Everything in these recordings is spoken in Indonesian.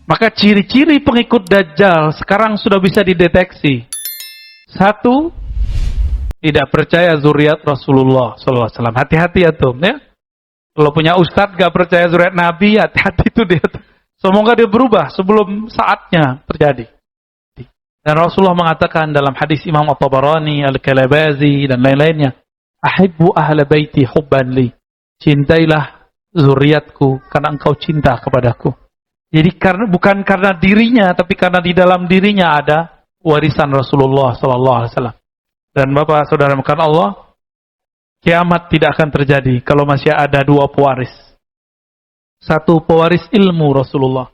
Maka ciri-ciri pengikut Dajjal sekarang sudah bisa dideteksi. Satu, tidak percaya zuriat Rasulullah SAW. Hati-hati ya tuh, ya. Kalau punya ustadz gak percaya zuriat Nabi, hati-hati itu dia. Semoga dia berubah sebelum saatnya terjadi. Dan Rasulullah mengatakan dalam hadis Imam At-Tabarani, Al-Kalabazi, dan lain-lainnya, Ahibbu ahla baiti hubban li. Cintailah zuriatku karena engkau cinta kepadaku. Jadi bukan karena dirinya, tapi karena di dalam dirinya ada warisan Rasulullah SAW. Dan Bapak Saudara makan Allah, kiamat tidak akan terjadi kalau masih ada dua pewaris. Satu pewaris ilmu Rasulullah,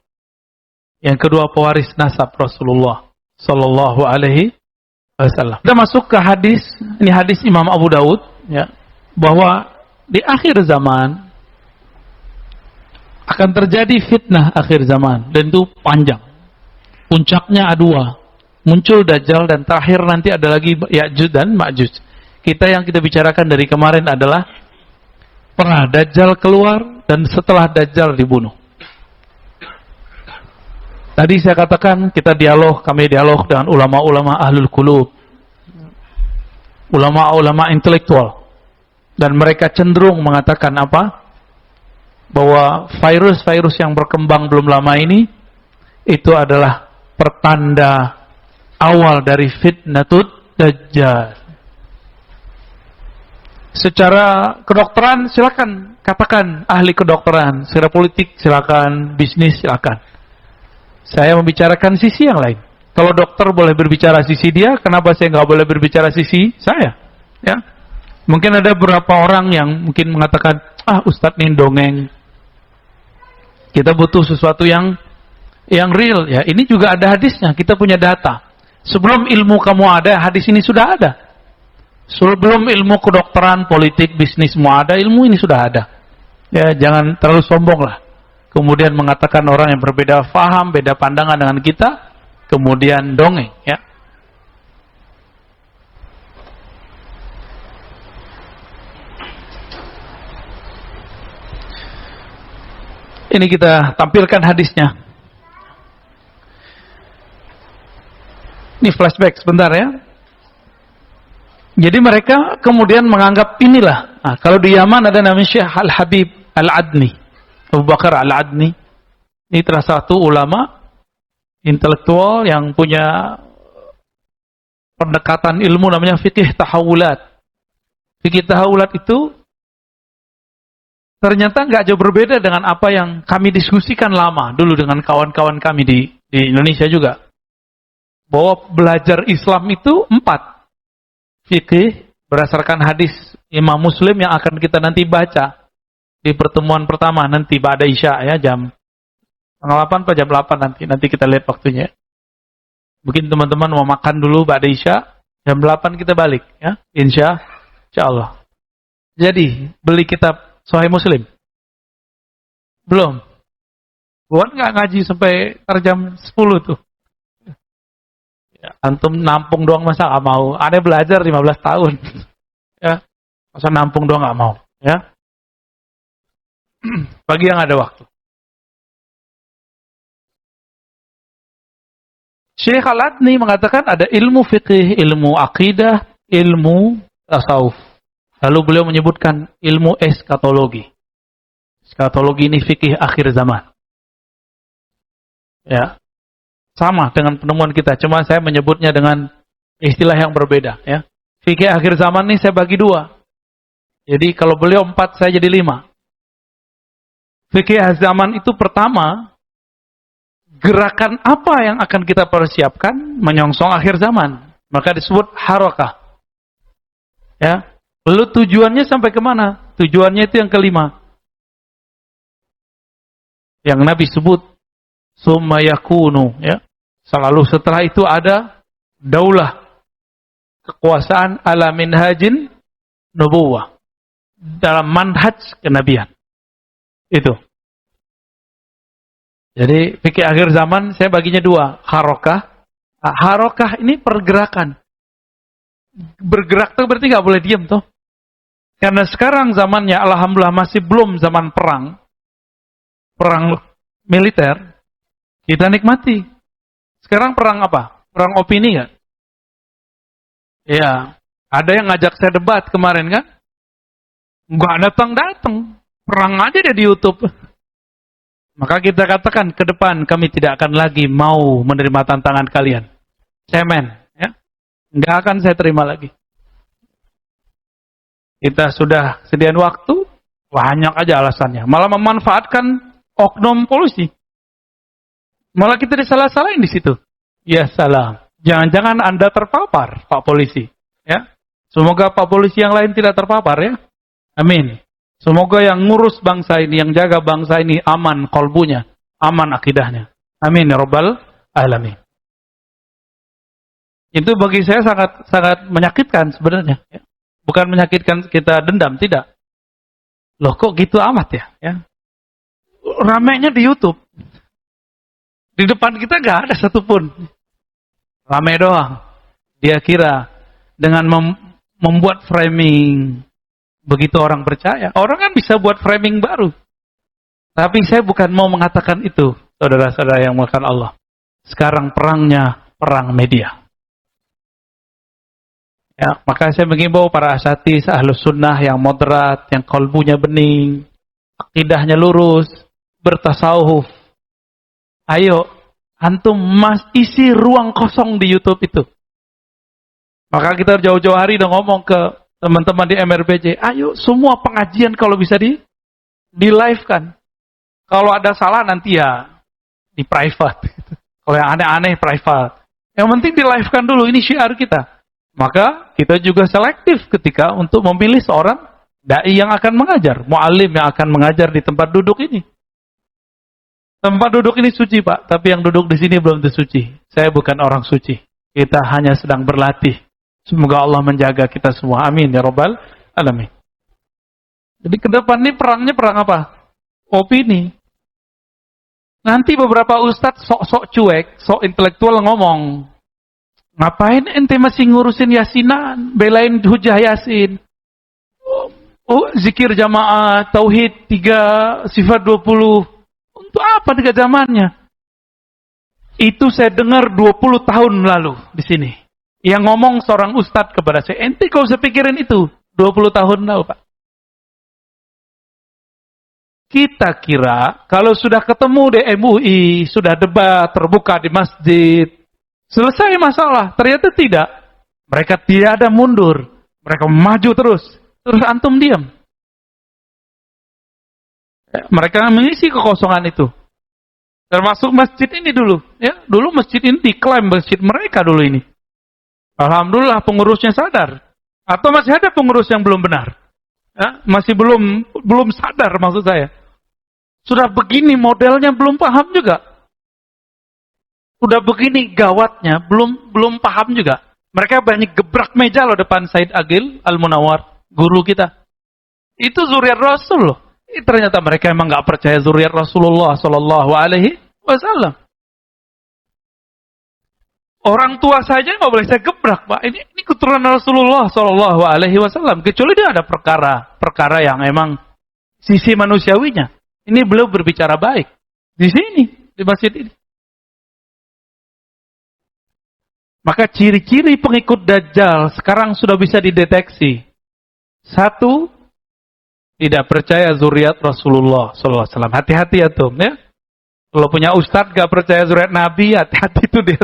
yang kedua pewaris nasab Rasulullah Sallallahu Alaihi Wasallam. Kita masuk ke hadis, ini hadis Imam Abu Daud, ya, bahwa di akhir zaman akan terjadi fitnah akhir zaman, dan itu panjang. Puncaknya ada dua, muncul Dajjal, dan terakhir nanti ada lagi Ya'juj dan Ma'juj. Yang kita bicarakan dari kemarin adalah pernah Dajjal keluar dan setelah Dajjal dibunuh. Tadi saya katakan kami dialog dengan ulama-ulama ahlul qulub, ulama-ulama intelektual, dan mereka cenderung mengatakan apa? Bahwa virus-virus yang berkembang belum lama ini itu adalah pertanda awal dari fitnatul Dajjal. Secara kedokteran silakan katakan ahli kedokteran, secara politik silakan, bisnis silakan. Saya membicarakan sisi yang lain. Kalau dokter boleh berbicara sisi dia, kenapa saya nggak boleh berbicara sisi saya? Ya, mungkin ada beberapa orang yang mungkin mengatakan, Ustadz ini dongeng. Kita butuh sesuatu yang real. Ya, ini juga ada hadisnya. Kita punya data. Sebelum ilmu kamu ada, hadis ini sudah ada. Sebelum ilmu kedokteran, politik, bisnis semua ada, ilmu ini sudah ada. Ya, jangan terlalu sombong lah. Kemudian mengatakan orang yang berbeda faham, beda pandangan dengan kita, kemudian dongeng. Ya. Ini kita tampilkan hadisnya. Ini flashback sebentar ya. Jadi mereka kemudian menganggap inilah. Nah, kalau di Yaman ada namanya Syekh Al-Habib Al-Adni, Abu Bakar Al-Adni. Ini salah satu ulama intelektual yang punya pendekatan ilmu namanya fikih tahawulat. Fikih tahawulat itu ternyata nggak jauh berbeda dengan apa yang kami diskusikan lama dulu dengan kawan-kawan kami di Indonesia juga. Bahwa belajar Islam itu 4. Fikih berdasarkan hadis Imam Muslim yang akan kita nanti baca di pertemuan pertama nanti ba'da Isya ya, jam 8 atau jam 8 nanti kita lihat waktunya. Mungkin teman-teman mau makan dulu ba'da Isya, jam 8 kita balik ya, insya Allah. Jadi beli kitab Sahih Muslim belum? Buat nggak ngaji sampai jam 10 tuh. Ya, antum nampung doang masa nggak mau? Ada belajar 15 tahun. Ya, masa nampung doang nggak mau? Ya, bagi yang ada waktu. Syekh Al-Adni mengatakan ada ilmu fikih, ilmu akidah, ilmu tasawuf. Lalu beliau menyebutkan ilmu eskatologi. Eskatologi ini fikih akhir zaman. Ya. Sama dengan penemuan kita, cuma saya menyebutnya dengan istilah yang berbeda. Ya. Fikih akhir zaman ini saya bagi 2. Jadi kalau beliau 4, saya jadi 5. Fikih akhir zaman itu pertama, gerakan apa yang akan kita persiapkan menyongsong akhir zaman. Maka disebut harakah. Ya. Lalu tujuannya sampai kemana? Tujuannya itu yang kelima. Yang Nabi sebut, summa yakunu, ya. Selalu setelah itu ada daulah, kekuasaan ala minhajin nubuwah, dalam manhaj kenabian. Itu. Jadi fikih akhir zaman saya baginya 2, harokah. Harokah ini pergerakan. Bergerak tuh berarti nggak boleh diam tuh. Karena sekarang zamannya alhamdulillah masih belum zaman perang militer. Kita nikmati. Sekarang perang apa? Perang opini nggak? Iya. Ada yang ngajak saya debat kemarin kan? Nggak datang-datang. Perang aja dia di YouTube. Maka kita katakan ke depan kami tidak akan lagi mau menerima tantangan kalian. Cemen. Ya? Nggak akan saya terima lagi. Kita sudah sediain waktu, banyak aja alasannya. Malah memanfaatkan oknum polisi. Malah kita disalah-salahin di situ. Ya salam. Jangan-jangan Anda terpapar, Pak Polisi. Ya. Semoga Pak Polisi yang lain tidak terpapar ya. Amin. Semoga yang ngurus bangsa ini, yang jaga bangsa ini aman kolbunya, aman akidahnya. Amin ya Rabbal Alamin. Itu bagi saya sangat menyakitkan sebenarnya. Ya. Bukan menyakitkan kita dendam, tidak. Loh kok gitu amat ya? Ramainya di YouTube. Di depan kita nggak ada satupun. Ramai doang. Dia kira dengan membuat framing, begitu orang percaya. Orang kan bisa buat framing baru. Tapi saya bukan mau mengatakan itu, saudara-saudara yang melakukan Allah. Sekarang perangnya perang media. Ya, maka saya mengimbau para asatidz ahlus sunnah yang moderat, yang kalbunya bening, akidahnya lurus, bertasawuf. Ayo, antum isi ruang kosong di YouTube itu. Maka kita jauh-jauh hari udah ngomong ke teman-teman di MRBJ, ayo semua pengajian kalau bisa di live kan. Kalau ada salah nanti ya di private. Kalau yang aneh-aneh private. Yang penting di live kan dulu, ini syiar kita. Maka kita juga selektif ketika untuk memilih seorang dai yang akan mengajar, muallim yang akan mengajar di tempat duduk ini. Tempat duduk ini suci Pak, tapi yang duduk di sini belum tentu suci. Saya bukan orang suci. Kita hanya sedang berlatih. Semoga Allah menjaga kita semua. Amin ya Rabbal Alamin. Jadi ke depan ini perangnya perang apa? Opini. Nanti beberapa ustadz sok-sok cuek, sok intelektual ngomong, ngapain ente masih ngurusin yasinan, belain hujah yasin? Zikir jamaah, tauhid 3, sifat 20. Untuk apa 3 zamannya? Itu saya dengar 20 tahun lalu di sini. Yang ngomong seorang ustadz kepada saya, ente kau usah pikirin itu. 20 tahun lalu Pak. Kita kira kalau sudah ketemu di MUI, sudah debat terbuka di masjid, selesai masalah. Ternyata tidak. Mereka tidak ada mundur. Mereka maju terus. Terus antum diam. Mereka mengisi kekosongan itu. Termasuk masjid ini dulu. Ya, dulu masjid ini diklaim masjid mereka dulu ini. Alhamdulillah pengurusnya sadar. Atau masih ada pengurus yang belum benar. Ya, masih belum sadar maksud saya. Sudah begini modelnya belum paham juga. Udah begini gawatnya, belum paham juga. Mereka banyak gebrak meja loh depan Said Agil Al-Munawar, guru kita. Itu zuriat Rasul loh. Ternyata mereka emang nggak percaya zuriat Rasulullah Sallallahu Alaihi Wasallam. Orang tua saja nggak boleh saya gebrak, Pak. Ini keturunan Rasulullah Sallallahu Alaihi Wasallam. Kecuali dia ada perkara yang emang sisi manusiawinya. Ini beliau berbicara baik di sini, di masjid ini. Maka ciri-ciri pengikut Dajjal sekarang sudah bisa dideteksi. 1, tidak percaya zuriat Rasulullah SAW. Hati-hati ya Tom ya. Kalau punya ustadz gak percaya zuriat Nabi, hati-hati itu dia.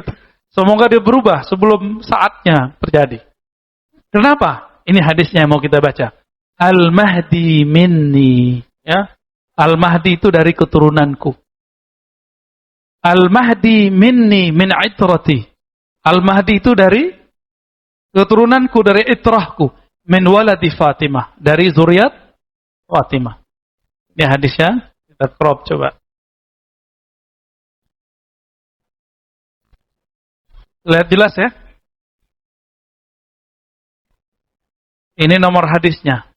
Semoga dia berubah sebelum saatnya terjadi. Kenapa? Ini hadisnya yang mau kita baca. Al-Mahdi minni. Ya. Al-Mahdi itu dari keturunanku. Al-Mahdi minni min itrati. Al-Mahdi itu dari keturunanku, dari itrahku. Min waladi Fatimah. Dari zuriat Fatimah. Ini hadisnya. Kita crop coba. Lihat jelas ya. Ini nomor hadisnya.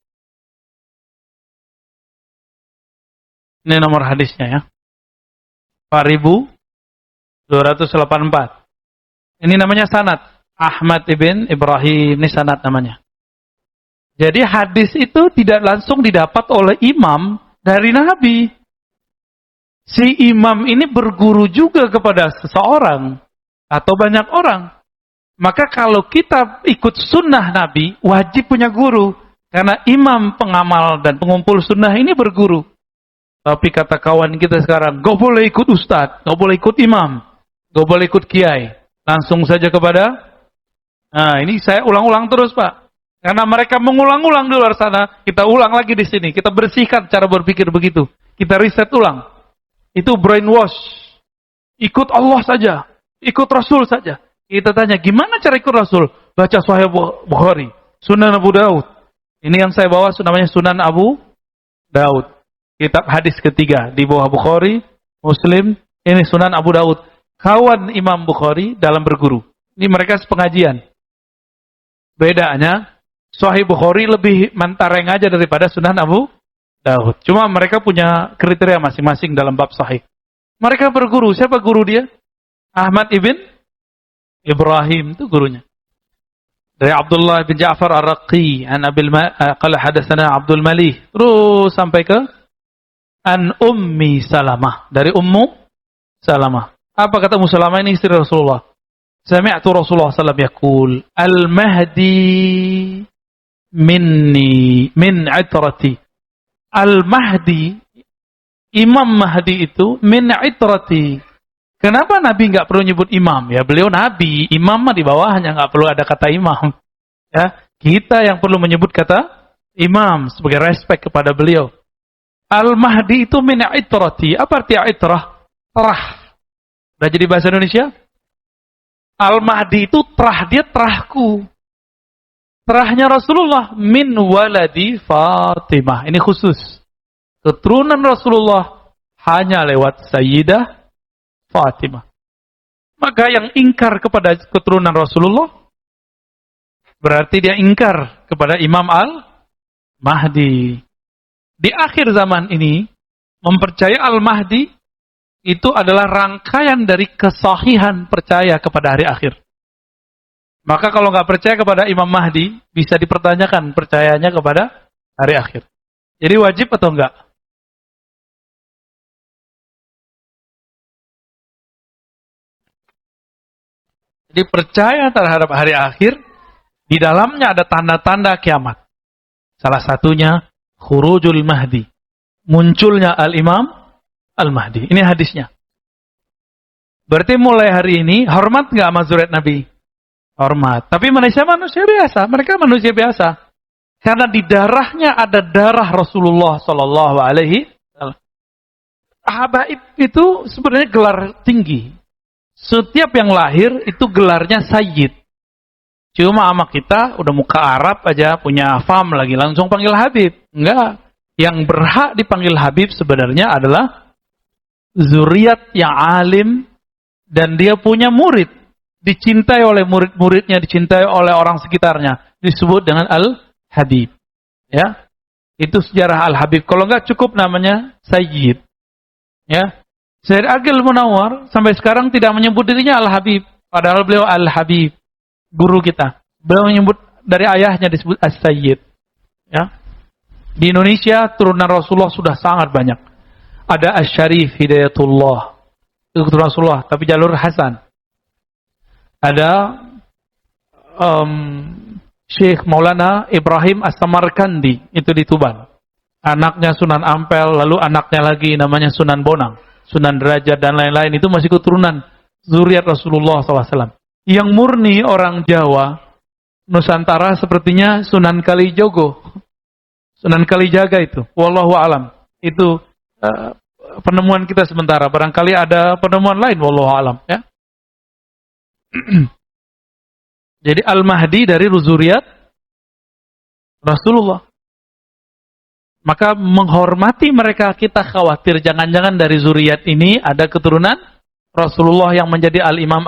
Ini nomor hadisnya ya. 4284. Ini namanya sanad. Ahmad ibn Ibrahim. Ini sanad namanya. Jadi hadis itu tidak langsung didapat oleh imam dari Nabi. si imam ini berguru juga kepada seseorang atau banyak orang. Maka kalau kita ikut sunnah Nabi, wajib punya guru. Karena imam, pengamal, dan pengumpul sunnah ini berguru. Tapi kata kawan kita sekarang, gak boleh ikut ustadz, gak boleh ikut imam, gak boleh ikut kiai. Langsung saja kepada, nah ini saya ulang-ulang terus Pak. Karena mereka mengulang-ulang di luar sana, kita ulang lagi di sini. Kita bersihkan cara berpikir begitu. Kita riset ulang. Itu brainwash. Ikut Allah saja, ikut Rasul saja. Kita tanya, gimana cara ikut Rasul? Baca Sahih Bukhari, Sunan Abu Daud. Ini yang saya bawa namanya Sunan Abu Daud. Kitab hadis ketiga di bawah Bukhari, Muslim. Ini Sunan Abu Daud. Kawan Imam Bukhari dalam berguru. Ini mereka sepengajian. Bedanya, Sahih Bukhari lebih mentareng aja daripada Sunan Abu Daud. Cuma mereka punya kriteria masing-masing dalam bab Sahih. Mereka berguru. Siapa guru dia? Ahmad ibn Ibrahim itu gurunya. Dari Abdullah bin Ja'far Ar-Raqi, an Abil qala hadatsana Abdul Malih, terus sampai ke an Ummi Salamah, dari Ummu Salamah. Apa kata Ummu Salamah ini, istri Rasulullah? Sami'tu Rasulullah sallallahu alaihi wasallam yaqul, "Al-Mahdi minni min 'itrati." Al-Mahdi, Imam Mahdi itu min 'itrati. Kenapa Nabi nggak perlu nyebut imam? Ya beliau Nabi, imam mah di bawahnya, nggak perlu ada kata imam. Ya, kita yang perlu menyebut kata imam sebagai respek kepada beliau. Al-Mahdi itu min itrati. Apa arti itrah? Terah. Udah jadi bahasa Indonesia? Al-Mahdi itu terah, dia terahku. Terahnya Rasulullah min waladi Fatimah. Ini khusus. Keturunan Rasulullah hanya lewat Sayyidah Fatimah. Maka yang ingkar kepada keturunan Rasulullah berarti dia ingkar kepada Imam Al-Mahdi. Di akhir zaman ini mempercayai Al-Mahdi itu adalah rangkaian dari kesahihan percaya kepada hari akhir. Maka kalau nggak percaya kepada Imam Mahdi, bisa dipertanyakan percayanya kepada hari akhir. Jadi wajib atau enggak? Jadi percaya terhadap hari akhir, di dalamnya ada tanda-tanda kiamat. Salah satunya khurujul Mahdi, munculnya Al-Imam Al-Mahdi. Ini hadisnya. Berarti mulai hari ini hormat nggak sama zuriat Nabi? Hormat. Tapi manusia biasa, mereka manusia biasa. Karena di darahnya ada darah Rasulullah Sallallahu Alaihi Wasallam. Habaib itu sebenarnya gelar tinggi. Setiap yang lahir itu gelarnya Sayyid. Cuma sama kita udah muka Arab aja, punya fam lagi, langsung panggil Habib. Enggak. Yang berhak dipanggil Habib sebenarnya adalah zuriat yang alim dan dia punya murid. Dicintai oleh murid-muridnya, dicintai oleh orang sekitarnya. Disebut dengan Al-Habib. Ya. Itu sejarah Al-Habib. Kalau enggak cukup namanya Sayyid. Ya. Sayyid Aqil Munawwar sampai sekarang tidak menyebut dirinya Al-Habib. Padahal beliau Al-Habib. Guru kita. Beliau menyebut dari ayahnya disebut As-Sayyid. Ya. Di Indonesia turunan Rasulullah sudah sangat banyak. Ada Asy-Syarif Hidayatullah. Itu keturunan Rasulullah, tapi jalur Hasan. Ada Syekh Maulana Ibrahim As-Samarkandi, itu di Tuban. Anaknya Sunan Ampel, lalu anaknya lagi namanya Sunan Bonang, Sunan Derajat dan lain-lain, itu masih keturunan zuriat Rasulullah SAW. Yang murni orang Jawa, Nusantara sepertinya Sunan Kalijogo, Sunan Kalijaga itu. Wallahu alam. Itu penemuan kita sementara. Barangkali ada penemuan lain. Wallahu alam. Ya. Jadi Al-Mahdi dari zuriat Rasulullah. Maka menghormati mereka, kita khawatir jangan-jangan dari zuriat ini ada keturunan Rasulullah yang menjadi Al-Imam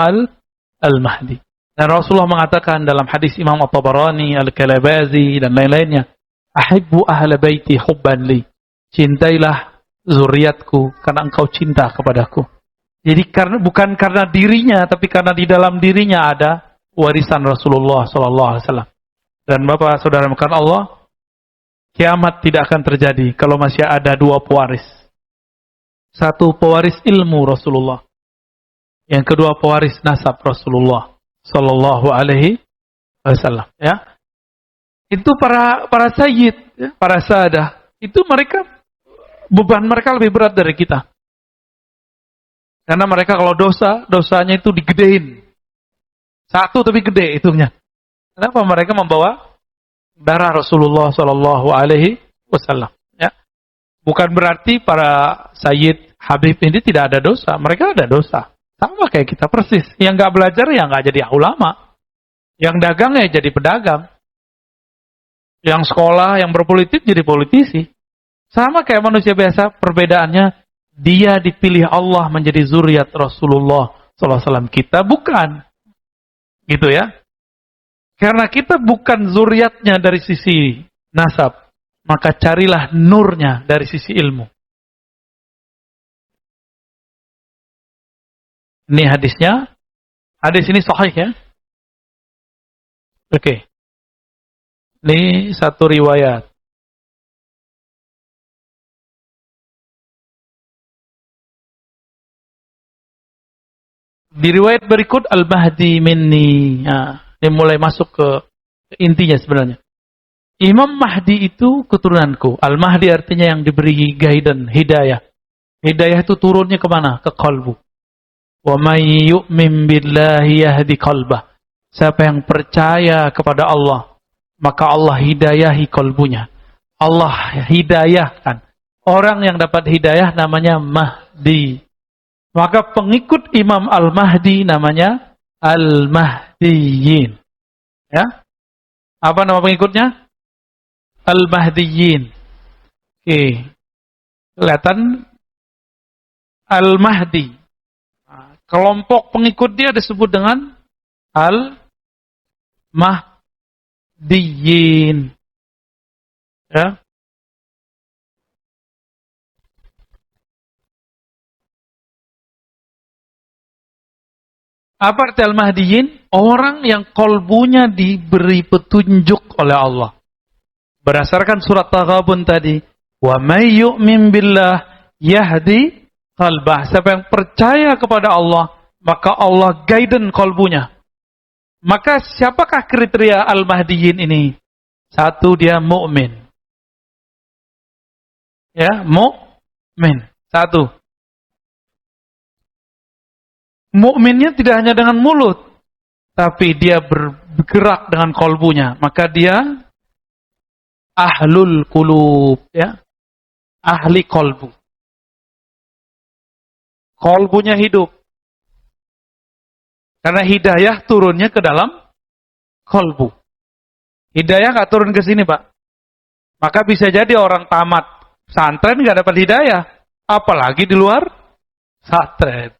Al-Mahdi. Dan Rasulullah mengatakan dalam hadis Imam At-Tabarani, Al-Kalabazi dan lain-lainnya, ahibbu ahla baiti hubban li. Cintailah zuriatku karena engkau cinta kepadaku. Jadi bukan karena dirinya, tapi karena di dalam dirinya ada warisan Rasulullah SAW. Dan Bapak Saudara makan Allah, kiamat tidak akan terjadi kalau masih ada dua pewaris. Satu, pewaris ilmu Rasulullah. Yang kedua, pewaris nasab Rasulullah sallallahu alaihi wasallam, ya. Itu para sayyid, ya, para sadah, itu mereka beban mereka lebih berat dari kita. Karena mereka kalau dosanya itu digedein. Satu tapi gede hitungnya. Kenapa? Mereka membawa darah Rasulullah sallallahu alaihi wasallam, ya. Bukan berarti para sayyid habib ini tidak ada dosa, mereka ada dosa. Sama kayak kita persis. Yang nggak belajar ya nggak jadi ulama. Yang dagang ya jadi pedagang. Yang sekolah, yang berpolitik jadi politisi. Sama kayak manusia biasa, perbedaannya dia dipilih Allah menjadi zuriat Rasulullah SAW. Kita bukan. Gitu ya. Karena kita bukan zuriatnya dari sisi nasab, maka carilah nurnya dari sisi ilmu. Ini hadisnya. Hadis ini sahih ya. Oke. Ini satu riwayat. Di riwayat berikut Al-Mahdi minni. Nah, ini mulai masuk ke intinya sebenarnya. Imam Mahdi itu keturunanku. Al-Mahdi artinya yang diberi guidance, hidayah. Hidayah itu turunnya kemana? Ke kalbu. Wa may yu'min billahi yahdi qalbah. Siapa yang percaya kepada Allah, maka Allah hidayahi kalbunya. Allah hidayahkan. Orang yang dapat hidayah namanya Mahdi. Maka pengikut Imam Al-Mahdi namanya Al-Mahdiyin. Ya? Apa nama pengikutnya? Al-Mahdiyin. Oke. Kelihatan Al-Mahdi. Kelompok pengikut dia disebut dengan Al-Mahdiyin. Ya. Apa arti Al-Mahdiyin? Orang yang kolbunya diberi petunjuk oleh Allah. Berdasarkan surat Taghabun tadi, wa may yu'min billah yahdi qalbah. Siapa yang percaya kepada Allah, maka Allah guidance kolbunya. Maka siapakah kriteria Al-Mahdiyin ini? Satu, dia mukmin. Ya, mukmin. Satu. Mukminnya tidak hanya dengan mulut, tapi dia bergerak dengan kolbunya. Maka dia ahlul qulub, ya. Ahli kolbu. Kolbunya hidup. Karena hidayah turunnya ke dalam kolbu. Hidayah nggak turun ke sini, Pak. Maka bisa jadi orang tamat pesantren nggak dapat hidayah, apalagi di luar pesantren.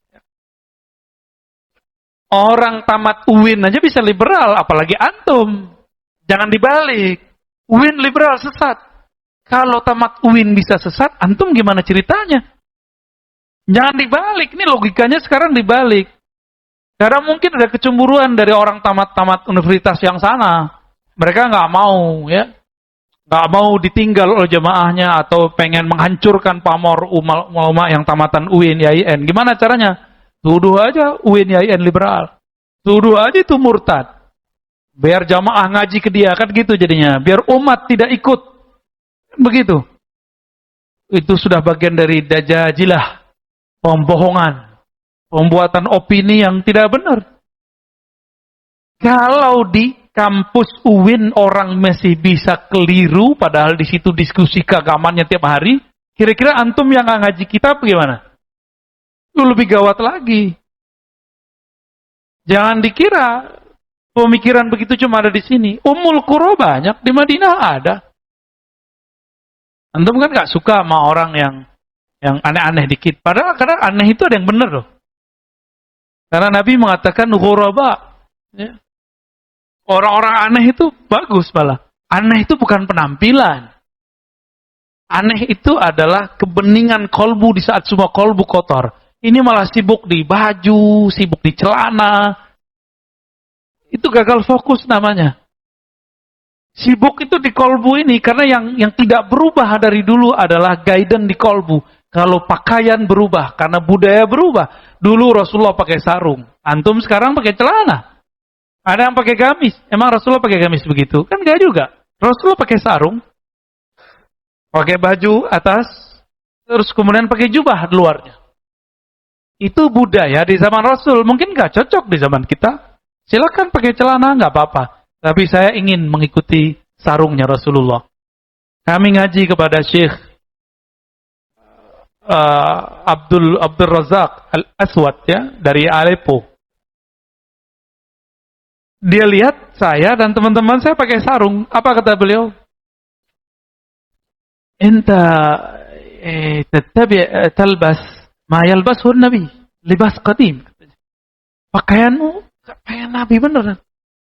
Orang tamat UIN aja bisa liberal, apalagi antum. Jangan dibalik. UIN liberal sesat. Kalau tamat UIN bisa sesat, antum gimana ceritanya? Jangan dibalik. Ini logikanya sekarang dibalik. Karena mungkin ada kecemburuan dari orang tamat-tamat universitas yang sana. Mereka nggak mau, ya, nggak mau ditinggal oleh jemaahnya atau pengen menghancurkan pamor ulama yang tamatan UIN, YIN. Gimana caranya? Tuduh aja UIN, YIN liberal. Tuduh aja itu murtad. Biar jamaah ngaji ke dia, kan gitu jadinya. Biar umat tidak ikut. Begitu. Itu sudah bagian dari dajajilah. Pembohongan. Pembuatan opini yang tidak benar. Kalau di kampus UIN orang masih bisa keliru, padahal di situ diskusi keagamannya tiap hari, kira-kira antum yang nggak ngaji kitab gimana? Itu lebih gawat lagi. Jangan dikira pemikiran begitu cuma ada di sini. Ummul Qura banyak, di Madinah ada. Antum kan nggak suka sama orang yang aneh-aneh dikit. Padahal kadang aneh itu ada yang benar loh. Karena Nabi mengatakan ghuraba. Ya. Orang-orang aneh itu bagus malah. Aneh itu bukan penampilan. Aneh itu adalah kebeningan kolbu di saat semua kolbu kotor. Ini malah sibuk di baju, sibuk di celana. Itu gagal fokus namanya. Sibuk itu di kolbu ini karena yang tidak berubah dari dulu adalah guidance di kolbu. Kalau pakaian berubah, karena budaya berubah. Dulu Rasulullah pakai sarung. Antum sekarang pakai celana. Ada yang pakai gamis. Emang Rasulullah pakai gamis begitu? Kan enggak juga. Rasulullah pakai sarung. Pakai baju atas. Terus kemudian pakai jubah luarnya. Itu budaya di zaman Rasul. Mungkin enggak cocok di zaman kita. Silakan pakai celana, enggak apa-apa. Tapi saya ingin mengikuti sarungnya Rasulullah. Kami ngaji kepada Syekh Abdul Razak Al-Aswad ya, dari Aleppo. Dia lihat saya dan teman-teman saya pakai sarung. Apa kata beliau? Enta talbas ma yalbashu Nabi, libas qadim. Pakaianmu pakaian Nabi beneran.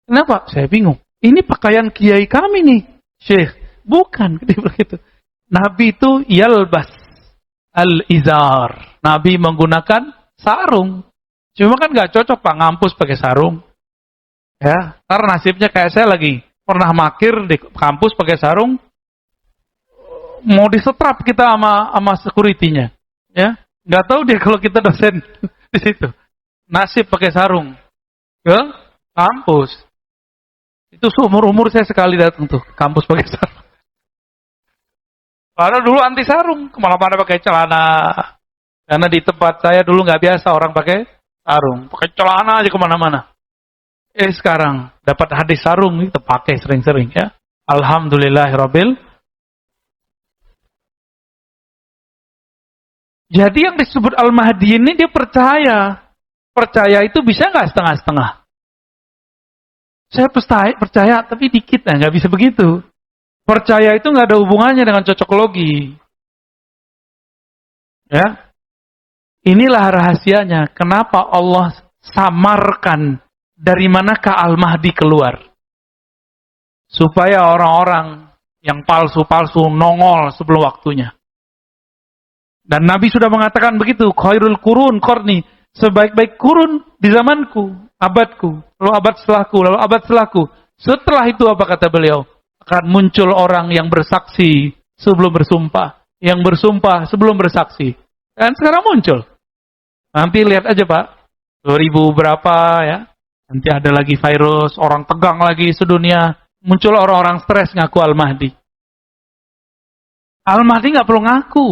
Kenapa? Saya bingung. Ini pakaian kiai kami nih, Syekh. Bukan, begitu. Nabi itu yalbas al-izar. Nabi menggunakan sarung. Cuma kan nggak cocok Pak ngampus pakai sarung. Ya, karena nasibnya kayak saya lagi pernah makir di kampus pakai sarung. Mau disetrap kita sama security-nya. Ya, nggak tahu dia kalau kita dosen di situ. Nasib pakai sarung. Ya, kampus. Itu seumur-umur saya sekali datang tuh kampus pakai sarung. Karena dulu anti sarung, kemana-mana pakai celana. Karena di tempat saya dulu nggak biasa orang pakai sarung, pakai celana aja kemana-mana. Sekarang dapat hadis sarung itu pakai sering-sering ya. Alhamdulillahirabbil. Jadi yang disebut Al-Mahdi ini dia percaya. Percaya itu bisa nggak setengah-setengah? Saya percaya tapi dikit ya, nggak bisa begitu. Percaya itu nggak ada hubungannya dengan cocokologi. Ya, inilah rahasianya. Kenapa Allah samarkan dari manakah Al-Mahdi keluar? Supaya orang-orang yang palsu-palsu nongol sebelum waktunya. Dan Nabi sudah mengatakan begitu. Khairul kurun qarni. Sebaik-baik kurun di zamanku, abadku, lalu abad setelahku, lalu abad setelahku. Setelah itu apa kata beliau? Akan muncul orang yang bersaksi sebelum bersumpah. Yang bersumpah sebelum bersaksi. Dan sekarang muncul. Nanti lihat aja Pak. 2000 berapa ya. Nanti ada lagi virus. Orang tegang lagi sedunia. Muncul orang-orang stres ngaku Al-Mahdi. Al-Mahdi gak perlu ngaku.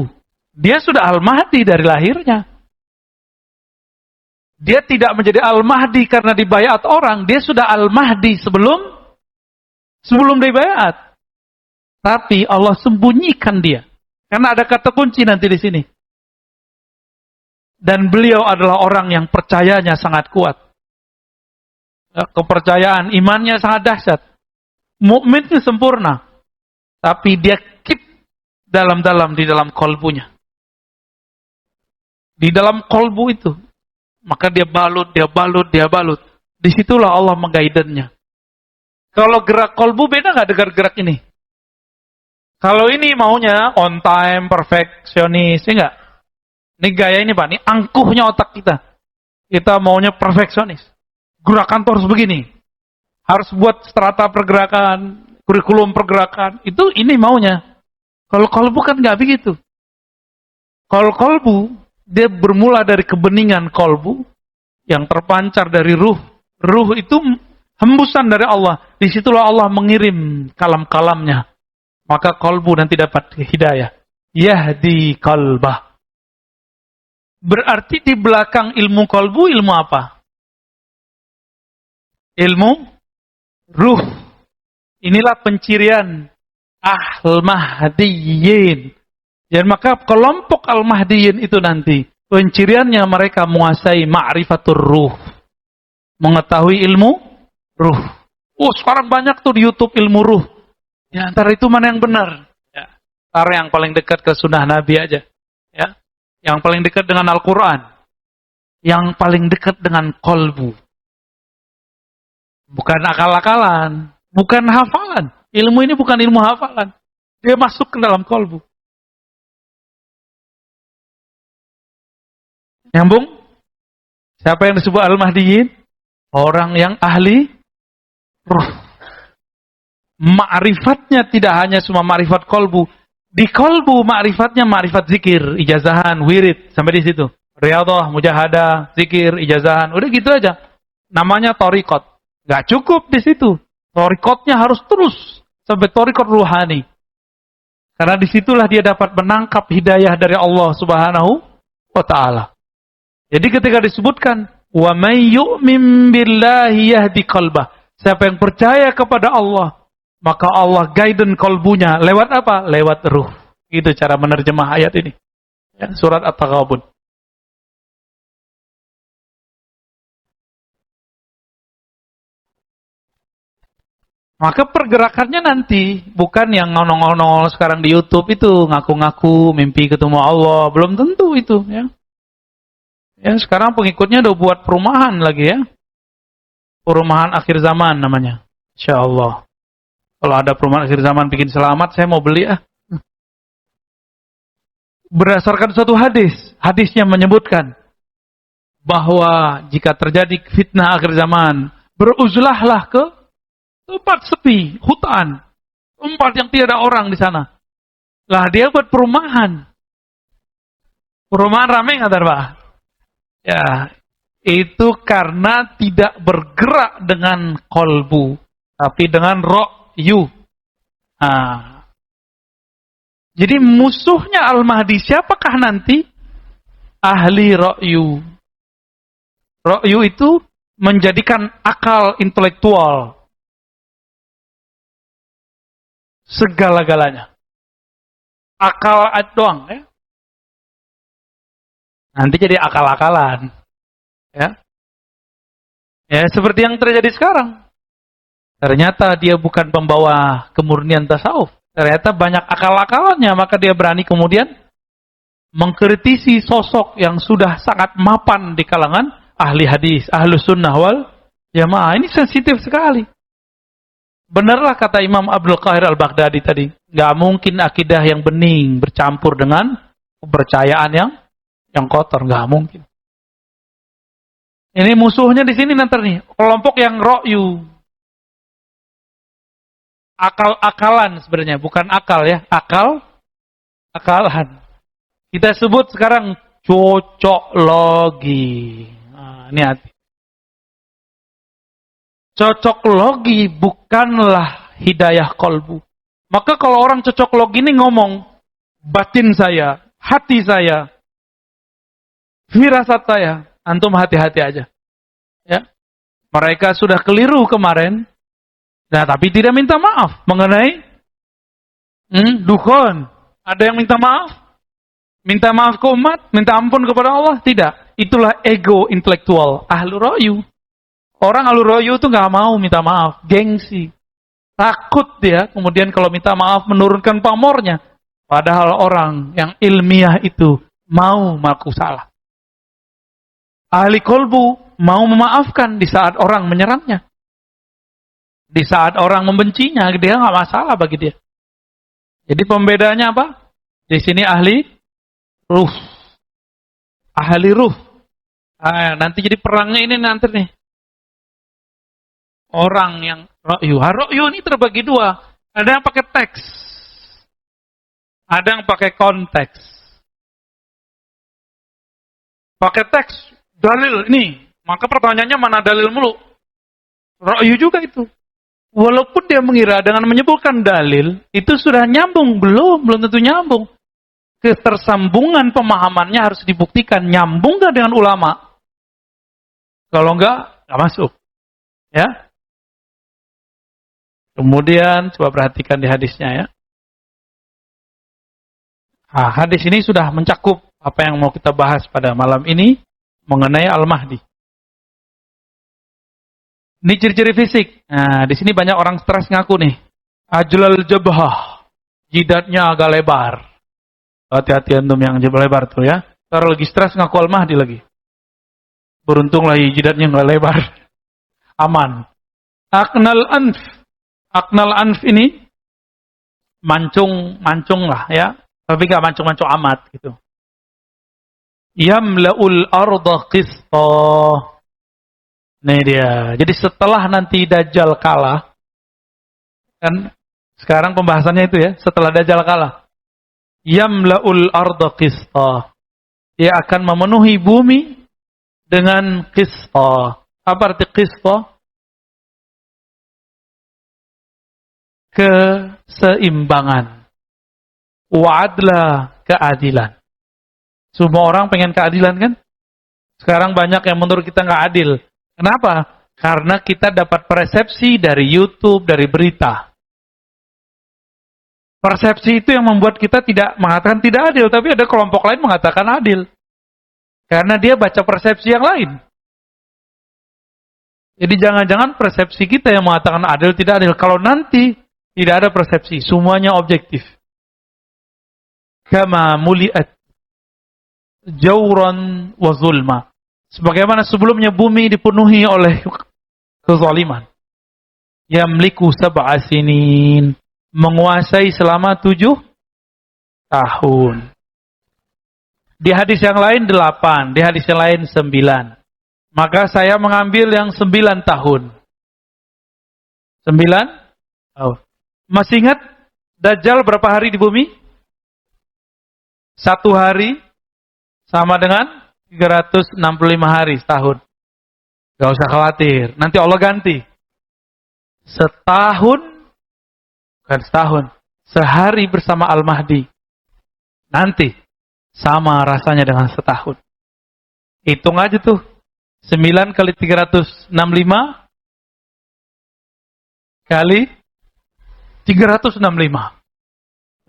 Dia sudah Al-Mahdi dari lahirnya. Dia tidak menjadi Al-Mahdi karena dibayat orang. Dia sudah Al-Mahdi sebelum dibayat. Tapi Allah sembunyikan dia. Karena ada kata kunci nanti di sini. Dan beliau adalah orang yang percayanya sangat kuat. Kepercayaan, imannya sangat dahsyat. Mukminnya sempurna. Tapi dia keep dalam-dalam di dalam kolbunya. Di dalam kolbu itu. Maka dia balut. Disitulah Allah menggaidennya. Kalau gerak kolbu beda nggak dengan gerak ini? Kalau ini maunya on time, perfeksionis, ya nggak? Ini gaya ini Pak, ini angkuhnya otak kita. Kita maunya perfeksionis. Gerakan tuh harus begini. Harus buat strata pergerakan, kurikulum pergerakan. Itu ini maunya. Kalau kolbu kan nggak begitu. Kalau kolbu, dia bermula dari kebeningan kolbu yang terpancar dari ruh. Ruh itu hembusan dari Allah. Disitulah Allah mengirim kalam-kalamnya. Maka kolbu nanti dapat hidayah. Yahdi qalbah. Berarti di belakang ilmu kolbu, ilmu apa? Ilmu ruh. Inilah pencirian Al-Mahdiyin. Dan maka kelompok Al-Mahdiyin itu nanti, penciriannya mereka menguasai ma'rifatur ruh. Mengetahui ilmu ruh. Oh, sekarang banyak tuh di YouTube ilmu ruh. Ya, antara itu mana yang benar? Ya, antara yang paling dekat ke sunnah Nabi aja. Ya, yang paling dekat dengan Al-Quran. Yang paling dekat dengan kolbu. Bukan akal-akalan. Bukan hafalan. Ilmu ini bukan ilmu hafalan. Dia masuk ke dalam kolbu. Nyambung? Siapa yang disebut Al-Mahdiyin? Orang yang ahli ruh. Ma'rifatnya tidak hanya cuma ma'rifat kolbu. Di kolbu ma'rifatnya ma'rifat zikir, ijazahan, wirid, sampai di situ. Riyadhah, mujahadah, zikir, ijazahan, udah gitu aja. Namanya thariqat. Gak cukup di situ. Thariqatnya harus terus sampai thariqat ruhani. Karena disitulah dia dapat menangkap hidayah dari Allah Subhanahu wa ta'ala. Jadi ketika disebutkan wa may yu'min billahi yahdi qalbah. Siapa yang percaya kepada Allah, maka Allah guidance kalbunya. Lewat apa? Lewat ruh. Itu cara menerjemah ayat ini. Ya, surat At-Taghabun. Maka pergerakannya nanti bukan yang nongol-nongol sekarang di YouTube itu ngaku-ngaku mimpi ketemu Allah, belum tentu itu ya. Ya sekarang pengikutnya udah buat perumahan lagi ya. Perumahan akhir zaman namanya. Insyaallah. Kalau ada perumahan akhir zaman bikin selamat, saya mau beli ah. Berdasarkan suatu hadis yang menyebutkan bahwa jika terjadi fitnah akhir zaman, beruzlahlah ke tempat sepi, hutan, tempat yang tidak ada orang di sana. Lah dia buat perumahan. Perumahan rame nggak Pak? Ya, itu karena tidak bergerak dengan kolbu, tapi dengan ra'yu. Nah, jadi musuhnya Al-Mahdi siapakah nanti? Ahli ra'yu. Ra'yu itu menjadikan akal intelektual segala-galanya. Akal doang ya. Nanti jadi akal-akalan. Ya. Ya, seperti yang terjadi sekarang. Ternyata dia bukan pembawa kemurnian tasawuf. Ternyata banyak akal-akalannya, maka dia berani kemudian mengkritisi sosok yang sudah sangat mapan di kalangan ahli hadis, ahlu sunnah wal jamaah. Ini sensitif sekali. Benarlah kata Imam Abdul Qahir Al-Baghdadi tadi, gak mungkin akidah yang bening bercampur dengan kepercayaan yang kotor, gak mungkin. Ini musuhnya di sini nanti nih, kelompok yang ra'yu. Akal-akalan sebenarnya, bukan akal ya, akalan. Kita sebut sekarang cocoklogi. Nah, ini hati. Cocoklogi bukanlah hidayah kolbu. Maka kalau orang cocoklogi ini ngomong, batin saya, hati saya, firasat saya, antum hati-hati aja. Ya. Mereka sudah keliru kemarin, nah tapi tidak minta maaf mengenai dukun. Ada yang minta maaf? Minta maaf ke umat? Minta ampun kepada Allah? Tidak. Itulah ego intelektual, ahlu ra'yu. Orang ahlu ra'yu itu gak mau minta maaf, gengsi. Takut dia, kemudian kalau minta maaf menurunkan pamornya. Padahal orang yang ilmiah itu mau mengaku salah. Ahli kolbu mau memaafkan di saat orang menyerangnya. Di saat orang membencinya, dia gak masalah bagi dia. Jadi pembedanya apa? Di sini ahli ruh. Ahli ruh. Nanti jadi perangnya ini nanti nih. Orang yang ra'yu. Ra'yu ini terbagi dua. Ada yang pakai teks. Ada yang pakai konteks. Pakai teks, dalil ini. Maka pertanyaannya mana dalil mulu? Ra'yu juga itu. Walaupun dia mengira dengan menyebutkan dalil, itu sudah nyambung. Belum tentu nyambung. Ketersambungan pemahamannya harus dibuktikan. Nyambung gak dengan ulama? Kalau enggak masuk. Ya. Kemudian coba perhatikan di hadisnya ya. Hadis ini sudah mencakup apa yang mau kita bahas pada malam ini mengenai Al-Mahdi. Ini ciri-ciri fisik. Nah, di sini banyak orang stres ngaku nih. Ajlal jabhah. Jidatnya agak lebar. Hati-hati antum yang lebar tuh ya. Kalau lagi stres ngaku Al-Mahdi lagi. Beruntung lagi jidatnya nggak lebar. Aman. Aknal anf. Aknal anf ini mancung lah ya. Tapi gak mancung-mancung amat gitu. Yamla'ul arda qista. Nih dia. Jadi setelah nanti Dajjal kalah, kan sekarang pembahasannya itu ya, setelah Dajjal kalah. yamla'ul arda qista. Dia akan memenuhi bumi dengan qista. Apa arti qista? Keseimbangan. Wa'adla, keadilan. Semua orang pengen keadilan kan? Sekarang banyak yang menurut kita nggak adil. Kenapa? Karena kita dapat persepsi dari YouTube, dari berita. Persepsi itu yang membuat kita tidak mengatakan tidak adil, tapi ada kelompok lain mengatakan adil. Karena dia baca persepsi yang lain. Jadi jangan-jangan persepsi kita yang mengatakan adil tidak adil. Kalau nanti tidak ada persepsi, semuanya objektif. Kama muliat jauran wa zulma. Sebagaimana sebelumnya bumi dipenuhi oleh kezaliman. Yamliku sab'a sinin. Menguasai selama 7 tahun. Di hadis yang lain 8, di hadis yang lain 9. Maka saya mengambil yang 9 tahun. 9? Oh. Masih ingat Dajjal berapa hari di bumi? 1 hari sama dengan 365 hari setahun. Gak usah khawatir, nanti Allah ganti. Bukan setahun, sehari bersama Al-Mahdi. Nanti sama rasanya dengan setahun. Hitung aja tuh. 9 kali 365 kali 365.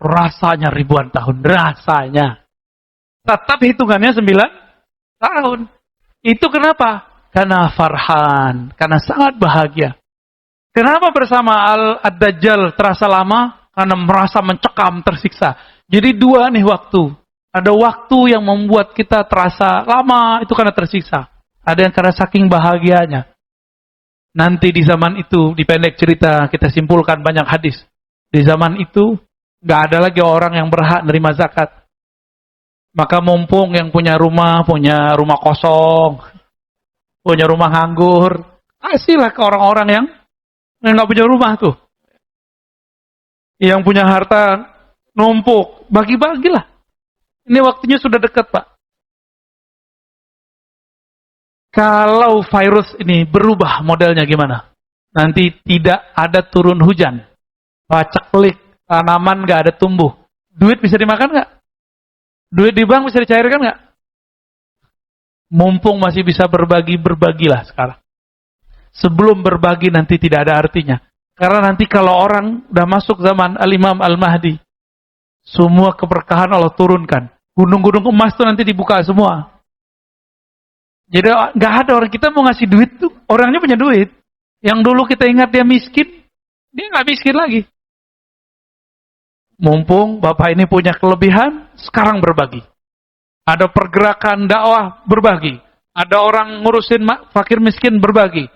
Rasanya ribuan tahun. Rasanya. Tetap hitungannya 9 tahun. Itu kenapa? Karena farhan. Karena sangat bahagia. Kenapa bersama Ad-Dajjal terasa lama? Karena merasa mencekam, tersiksa. Jadi 2 nih waktu. Ada waktu yang membuat kita terasa lama, itu karena tersiksa. Ada yang karena saking bahagianya. Nanti di zaman itu, di pendek cerita, kita simpulkan banyak hadis. Di zaman itu, gak ada lagi orang yang berhak menerima zakat. Maka mumpung yang punya rumah kosong, punya rumah nganggur, kasihlah ke orang-orang yang nggak punya rumah tuh. Yang punya harta numpuk, bagi-bagilah. Ini waktunya sudah dekat, Pak. Kalau virus ini berubah modelnya gimana? Nanti tidak ada turun hujan. Paceklik, tanaman nggak ada tumbuh. Duit bisa dimakan nggak? Duit di bank bisa dicairkan nggak? Mumpung masih bisa berbagi, berbagilah sekarang. Sebelum berbagi nanti tidak ada artinya. Karena nanti kalau orang udah masuk zaman Al-Imam Al-Mahdi, semua keberkahan Allah turunkan. Gunung-gunung emas itu nanti dibuka semua. Jadi nggak ada orang, kita mau ngasih duit tuh, orangnya punya duit. Yang dulu kita ingat dia miskin, dia nggak miskin lagi. Mumpung Bapak ini punya kelebihan, sekarang berbagi. Ada pergerakan dakwah, berbagi. Ada orang ngurusin fakir miskin, berbagi.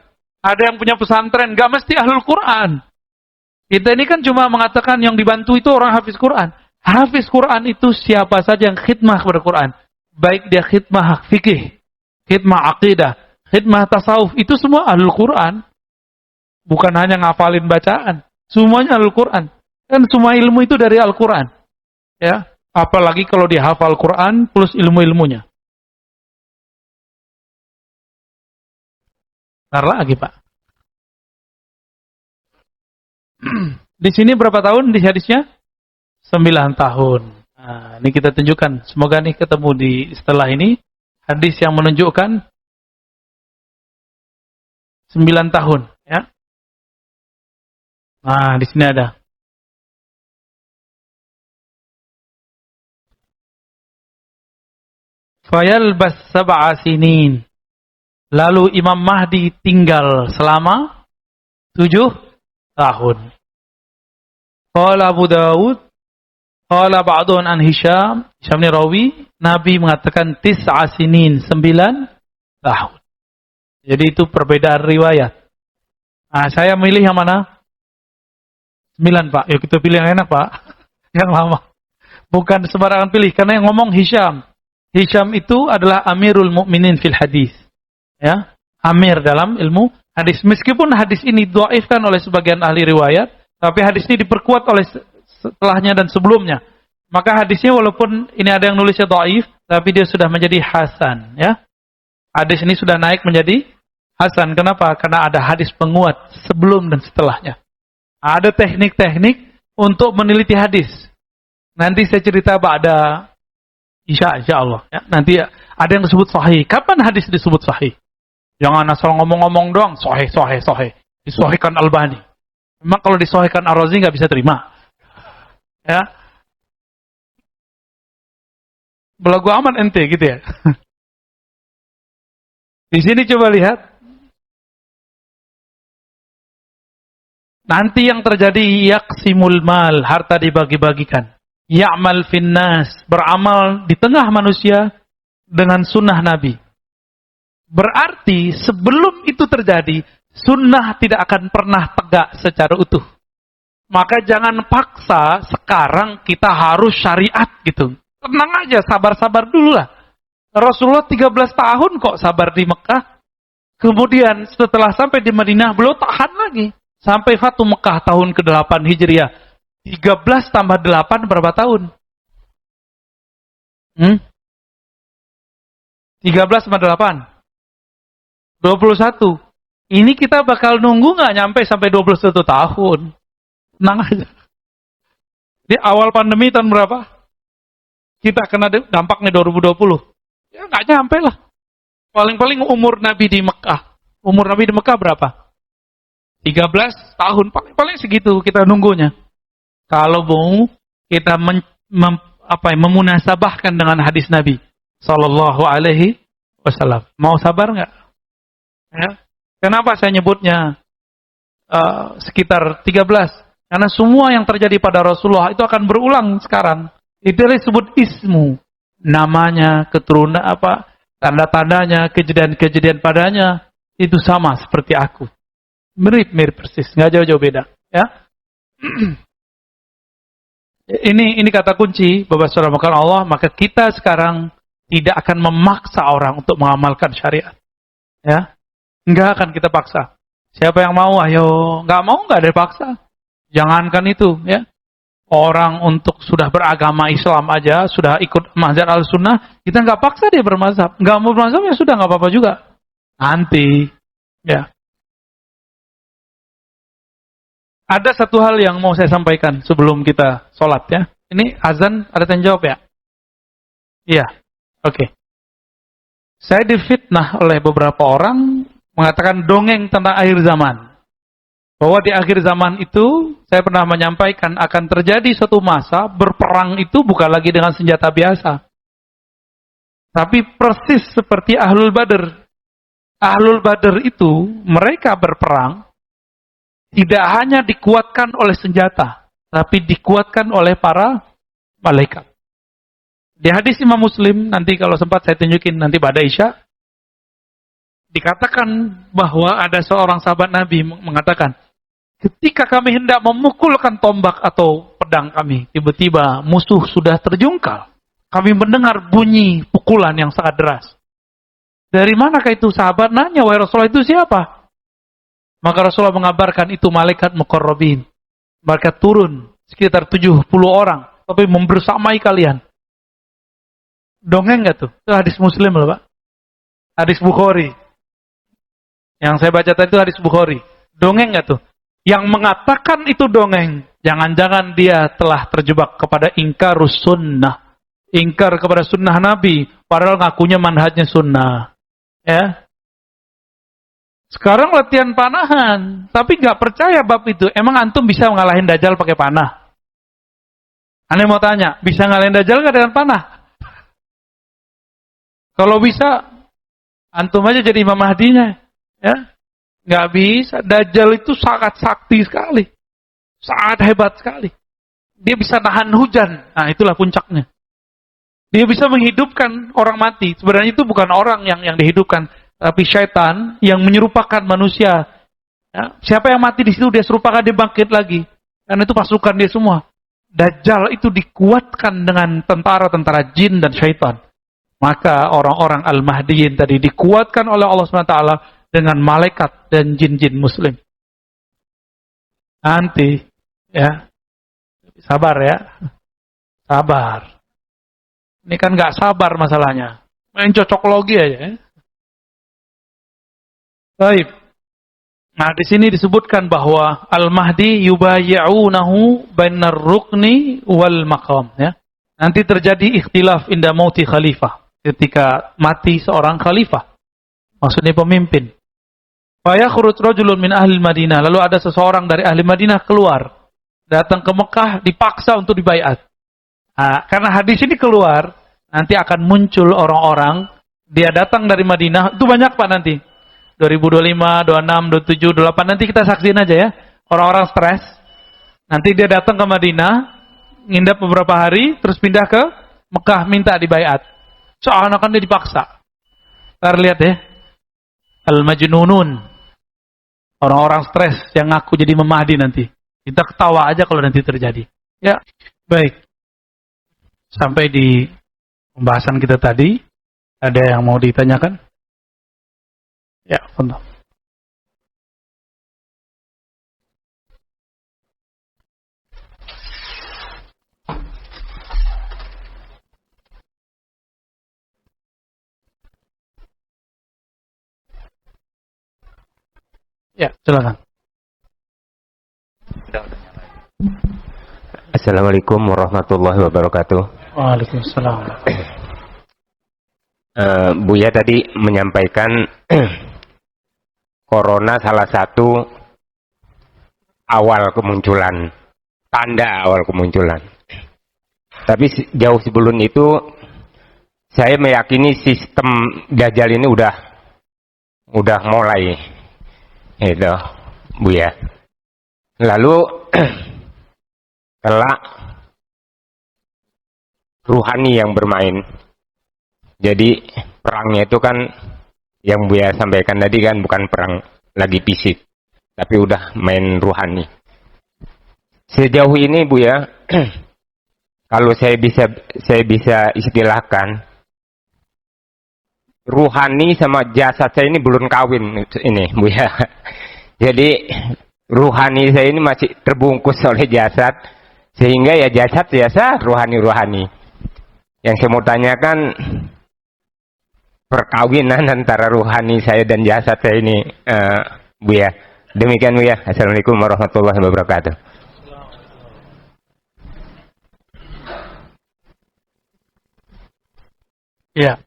Ada yang punya pesantren, gak mesti ahlul Quran. Kita ini kan cuma mengatakan yang dibantu itu orang hafiz Quran. Hafiz Quran itu siapa saja yang khidmah kepada Quran. Baik dia khidmah fikih, khidmah aqidah, khidmah tasawuf, itu semua ahlul Quran. Bukan hanya ngafalin bacaan. Semuanya ahlul Quran. Dan semua ilmu itu dari Al-Quran. Ya, apalagi kalau dia hafal Quran plus ilmu-ilmunya. Ntar lagi, Pak. Di sini berapa tahun di hadisnya? 9 tahun. Nah, ini kita tunjukkan. Semoga nih ketemu di setelah ini hadis yang menunjukkan 9 tahun, ya. Nah, di sini ada. Fayalbas sab'a sinin. Lalu Imam Mahdi tinggal selama 7 tahun. Qala Abu Dawud, qala ba'dun an Hisham ni rawi, Nabi mengatakan 9 sinin, 9 tahun. Jadi itu perbedaan riwayat. Nah, saya milih yang mana? 9, Pak. Yuk kita pilih yang enak, Pak. Yang lama. Bukan sembarangan pilih, karena yang ngomong Hisham. Hisham itu adalah Amirul Mukminin fil hadis. Ya, amir dalam ilmu hadis. Meskipun hadis ini dhaifkan oleh sebagian ahli riwayat, tapi hadis ini diperkuat oleh setelahnya dan sebelumnya. Maka hadisnya walaupun ini ada yang nulisnya dhaif, tapi dia sudah menjadi hasan, ya. Hadis ini sudah naik menjadi hasan. Kenapa? Karena ada hadis penguat sebelum dan setelahnya. Ada teknik-teknik untuk meneliti hadis. Nanti saya cerita pada insya Allah. Ya. Nanti ada yang disebut sahih. Kapan hadis disebut sahih? Jangan asal ngomong-ngomong doang. Sahih. Disahihkan Albani. Memang kalau disahihkan Ar-Razi nggak bisa terima. Ya. Belagu amat ente gitu ya. Di sini coba lihat. Nanti yang terjadi yaqsimul mal, harta dibagi-bagikan. Ya'mal finnas, beramal di tengah manusia dengan sunnah Nabi. Berarti sebelum itu terjadi, sunnah tidak akan pernah tegak secara utuh. Maka jangan paksa sekarang kita harus syariat gitu. Tenang aja, sabar-sabar dulu lah. Rasulullah 13 tahun kok sabar di Mekah. Kemudian setelah sampai di Madinah, beliau tahan lagi. Sampai Fatu Mekah tahun ke-8 Hijriah. 13 tambah 8 berapa tahun? 13 tambah 8? 21. Ini kita bakal nunggu nggak nyampe sampai 21 tahun. Tenang aja. Di awal pandemi tahun berapa? Kita kena dampaknya 2020. Ya nggak nyampe lah. Paling-paling umur Nabi di Mekah. Umur Nabi di Mekah berapa? 13 tahun. Paling-paling segitu kita nunggunya. Kalau mau kita memunasabahkan dengan hadis Nabi Sallallahu Alaihi Wasallam. Mau sabar nggak? Ya. Kenapa saya nyebutnya sekitar 13? Karena semua yang terjadi pada Rasulullah itu akan berulang sekarang. Itu disebut ismu. Namanya, keturunan tanda-tandanya, kejadian-kejadian padanya itu sama seperti aku. Mirip persis, nggak jauh-jauh beda. Ya. Ini kata kunci, Bapak Saudara makan Allah, maka kita sekarang tidak akan memaksa orang untuk mengamalkan syariat. Ya. Nggak akan kita paksa. Siapa yang mau, ayo. Nggak mau, nggak ada paksa. Jangankan itu, ya. Orang untuk sudah beragama Islam aja, sudah ikut mazhab al-sunnah, kita nggak paksa dia bermazhab. Nggak mau bermazhab, ya sudah, nggak apa-apa juga. Nanti, ya. Ada satu hal yang mau saya sampaikan sebelum kita sholat, ya. Ini azan, ada yang jawab ya? Iya, oke. Saya difitnah oleh beberapa orang mengatakan dongeng tentang akhir zaman. Bahwa di akhir zaman itu, saya pernah menyampaikan akan terjadi suatu masa berperang itu bukan lagi dengan senjata biasa. Tapi persis seperti Ahlul Badr. Ahlul Badr itu, mereka berperang, tidak hanya dikuatkan oleh senjata, tapi dikuatkan oleh para malaikat. Di hadis Imam Muslim, nanti kalau sempat saya tunjukin nanti pada Isya, dikatakan bahwa ada seorang sahabat Nabi mengatakan, ketika kami hendak memukulkan tombak atau pedang kami, tiba-tiba musuh sudah terjungkal. Kami mendengar bunyi pukulan yang sangat deras. Dari manakah itu? Sahabat nanya, wahai Rasulullah, itu siapa? Maka Rasulullah mengabarkan itu malaikat muqarrabin. Mereka turun sekitar 70 orang, tapi membersamai kalian. Dongeng nggak tuh? Itu hadis Muslim loh, Pak. Hadis Bukhari. Yang saya baca tadi itu hadis Bukhari. Dongeng nggak tuh? Yang mengatakan itu dongeng, jangan-jangan dia telah terjebak kepada ingkarus sunnah. Ingkar kepada sunnah Nabi, padahal ngakunya manhajnya sunnah. Ya. Sekarang latihan panahan, tapi nggak percaya bab itu. Emang antum bisa ngalahin Dajjal pakai panah? Aneh mau tanya, bisa ngalahin Dajjal nggak dengan panah? Kalau bisa, antum aja jadi Imam Mahdinya. Ya. Nggak bisa. Dajjal itu sangat sakti sekali. Sangat hebat sekali. Dia bisa nahan hujan. Nah, itulah puncaknya. Dia bisa menghidupkan orang mati. Sebenarnya itu bukan orang yang dihidupkan, tapi syaitan yang menyerupakan manusia. Ya. Siapa yang mati di situ, dia serupakan, dia bangkit lagi. Karena itu pasukan dia semua. Dajjal itu dikuatkan dengan tentara-tentara jin dan syaitan. Maka orang-orang Al-Mahdiyin tadi dikuatkan oleh Allah SWT dengan malaikat dan jin-jin muslim. Nanti, ya, sabar ya. Sabar. Ini kan nggak sabar masalahnya. Main cocok logi aja. Ya. Baik. Nah, di sini disebutkan bahwa Al-Mahdi yubayyi'unahu bainar rukni wal maqam, ya. Nanti terjadi ikhtilaf inda mauti khalifah, ketika mati seorang khalifah. Maksudnya pemimpin. Fa yakhruj rajulun min ahli Madinah, lalu ada seseorang dari ahli Madinah keluar, datang ke Mekah dipaksa untuk dibaiat. Nah, karena hadis ini keluar, nanti akan muncul orang-orang, dia datang dari Madinah, itu banyak Pak nanti. 2025, 26, 27, 28, nanti kita saksiin aja ya. Orang-orang stres. Nanti dia datang ke Madinah, ngindap beberapa hari, terus pindah ke Mekah, minta dibaiat. Seakan-akan dia dipaksa. Ntar lihat ya. Al-Majnunun. Orang-orang stres yang ngaku jadi memahdi nanti. Kita ketawa aja kalau nanti terjadi. Ya, baik. Sampai di pembahasan kita tadi, ada yang mau ditanyakan? Ya, betul. Ya, silakan. Assalamualaikum warahmatullahi wabarakatuh. Waalaikumsalam. Buya tadi menyampaikan Corona salah satu awal kemunculan, tanda awal kemunculan. Tapi jauh sebelum itu, saya meyakini sistem Dajjal ini udah mulai, itu, Buya. Lalu kelak ruhani yang bermain. Jadi perangnya itu kan yang Buya sampaikan tadi kan bukan perang lagi fisik, tapi udah main ruhani. Sejauh ini Buya, kalau saya bisa istilahkan, ruhani sama jasad saya ini belum kawin ini Buya. Jadi ruhani saya ini masih terbungkus oleh jasad, sehingga ya jasad ruhani. Yang saya mau tanyakan, perkawinan antara ruhani saya dan jasad saya ini, Buya. Demikian Buya. Assalamualaikum warahmatullahi wabarakatuh. Ya,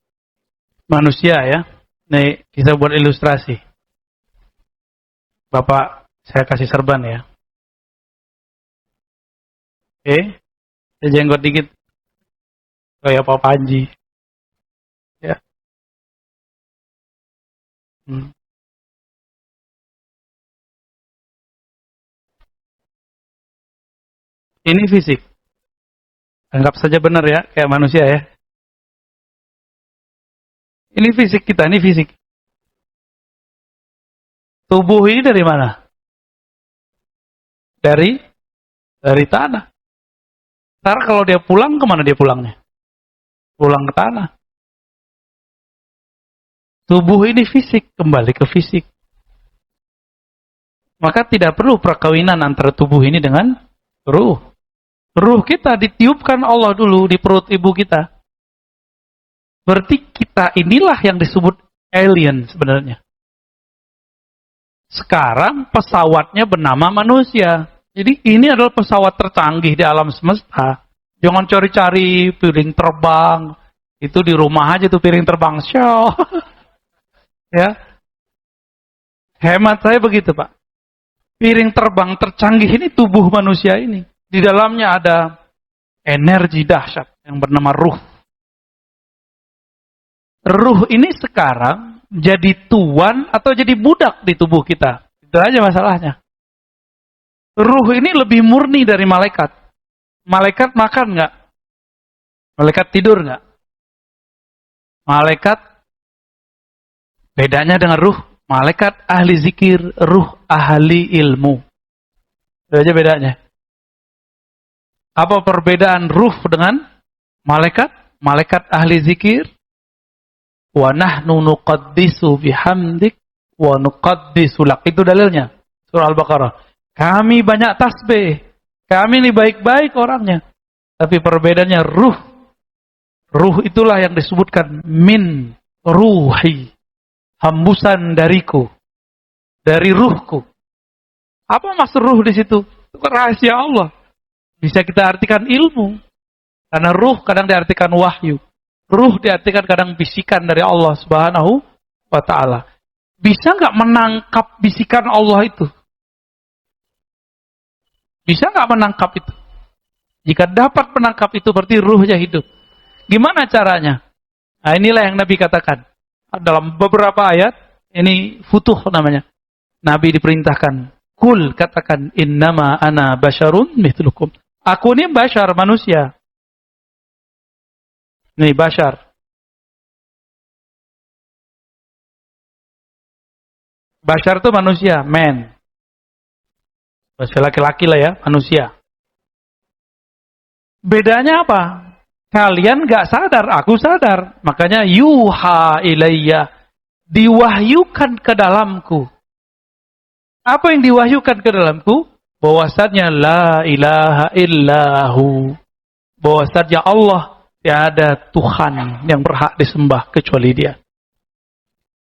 manusia ya. Nih kita buat ilustrasi. Bapak, saya kasih serban ya. Oke, saya jenggot dikit. Kayak Pak Panji. Ya. Ini fisik. Anggap saja benar ya, kayak manusia ya. Ini fisik kita, ini fisik. Tubuh ini dari mana? Dari tanah. Ntar kalau dia pulang, kemana dia pulangnya? Pulang ke tanah. Tubuh ini fisik, kembali ke fisik. Maka tidak perlu perkawinan antara tubuh ini dengan ruh. Ruh kita ditiupkan Allah dulu di perut ibu kita. Berarti kita inilah yang disebut alien sebenarnya. Sekarang pesawatnya bernama manusia. Jadi ini adalah pesawat tercanggih di alam semesta. Jangan cari-cari piring terbang. Itu di rumah aja tuh piring terbang. Show. Ya. Hemat saya begitu, Pak. Piring terbang tercanggih ini tubuh manusia ini. Di dalamnya ada energi dahsyat yang bernama ruh. Ruh ini sekarang jadi tuan atau jadi budak di tubuh kita. Itu aja masalahnya. Ruh ini lebih murni dari malaikat. Malaikat makan nggak? Malaikat tidur nggak? Malaikat bedanya dengan ruh. Malaikat ahli zikir, ruh ahli ilmu. Itu aja bedanya. Apa perbedaan ruh dengan malaikat? Malaikat ahli zikir, wa nahnu nuqaddisu bihamdik wa nuqaddisu lak. Itu dalilnya. Surah Al-Baqarah. Kami banyak tasbih. Kami ini baik-baik orangnya. Tapi perbedaannya ruh. Ruh itulah yang disebutkan min ruhi. Hembusan dariku. Dari ruhku. Apa maksud ruh di situ? Itu rahasia Allah. Bisa kita artikan ilmu. Karena ruh kadang diartikan wahyu. Ruh diartikan kadang bisikan dari Allah Subhanahu wa ta'ala. Bisa nggak menangkap bisikan Allah itu? Bisa nggak menangkap itu? Jika dapat menangkap itu berarti ruhnya hidup. Gimana caranya? Nah, inilah yang Nabi katakan. Dalam beberapa ayat, ini futuh namanya. Nabi diperintahkan, kul, katakan, innama ana basyarun mithlukum. Aku ini bashar, manusia. Ini bashar. Bashar itu manusia, man. Bahasa laki-laki lah ya, manusia. Bedanya apa? Kalian gak sadar, aku sadar. Makanya yuha ilayya. Diwahyukan ke dalamku. Apa yang diwahyukan ke dalamku? Bahwasannya la ilaha illahu. Bahwasannya Allah tiada Tuhan yang berhak disembah kecuali Dia.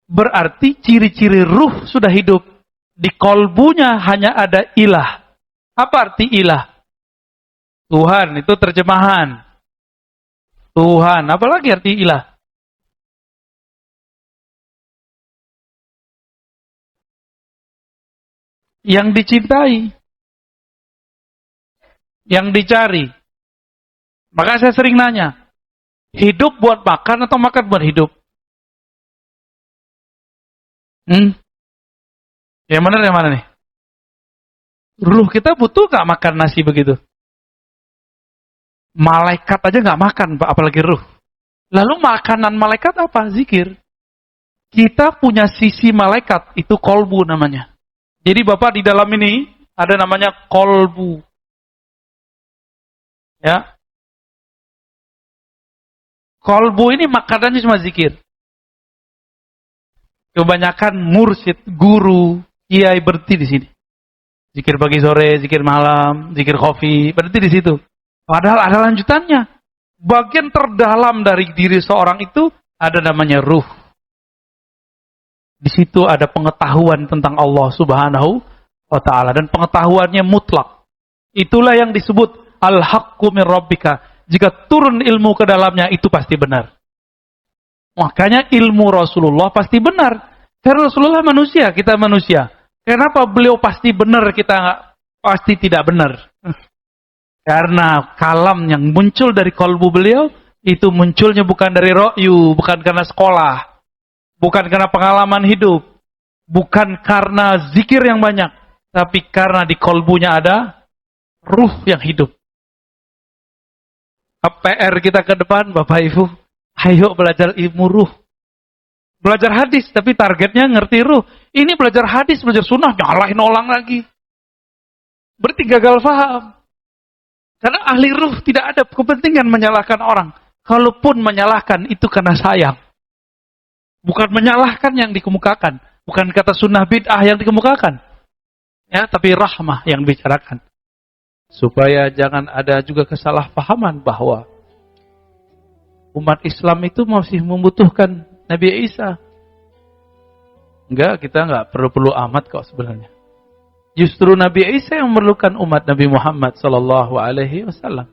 Berarti ciri-ciri ruh sudah hidup. Di kolbunya hanya ada ilah. Apa arti ilah? Tuhan, itu terjemahan. Tuhan, apalagi arti ilah? Yang dicintai. Yang dicari. Maka saya sering nanya, hidup buat makan atau makan buat hidup? Yang mana nih? Ruh kita butuh gak makan nasi begitu? Malaikat aja gak makan, apalagi ruh. Lalu makanan malaikat apa? Zikir. Kita punya sisi malaikat, itu kolbu namanya. Jadi Bapak di dalam ini ada namanya kolbu. Ya. Kolbu ini makanannya cuma zikir. Kebanyakan mursyid, guru, kiai berhenti di sini. Zikir pagi sore, zikir malam, zikir kopi, berhenti di situ. Padahal ada lanjutannya. Bagian terdalam dari diri seorang itu ada namanya ruh. Di situ ada pengetahuan tentang Allah Subhanahu wa ta'ala. Dan pengetahuannya mutlak. Itulah yang disebut al-haqqu min rabbika. Jika turun ilmu ke dalamnya, itu pasti benar. Makanya ilmu Rasulullah pasti benar. Karena Rasulullah manusia, kita manusia. Kenapa beliau pasti benar, kita pasti tidak benar? Karena kalam yang muncul dari kolbu beliau, itu munculnya bukan dari ro'yu, bukan karena sekolah. Bukan karena pengalaman hidup. Bukan karena zikir yang banyak. Tapi karena di kolbunya ada ruh yang hidup. PR kita ke depan, Bapak Ibu, ayo belajar ilmu ruh. Belajar hadis, tapi targetnya ngerti ruh. Ini belajar hadis, belajar sunnah, nyalahin orang lagi. Berarti gagal paham. Karena ahli ruh tidak ada kepentingan menyalahkan orang. Kalaupun menyalahkan, itu karena sayang. Bukan menyalahkan yang dikemukakan. Bukan kata sunnah bid'ah yang dikemukakan. Ya, tapi rahmah yang dibicarakan. Supaya jangan ada juga kesalahpahaman bahwa umat Islam itu masih membutuhkan Nabi Isa. Enggak, kita enggak perlu amat kok sebenarnya. Justru Nabi Isa yang memerlukan umat Nabi Muhammad sallallahu alaihi wasallam.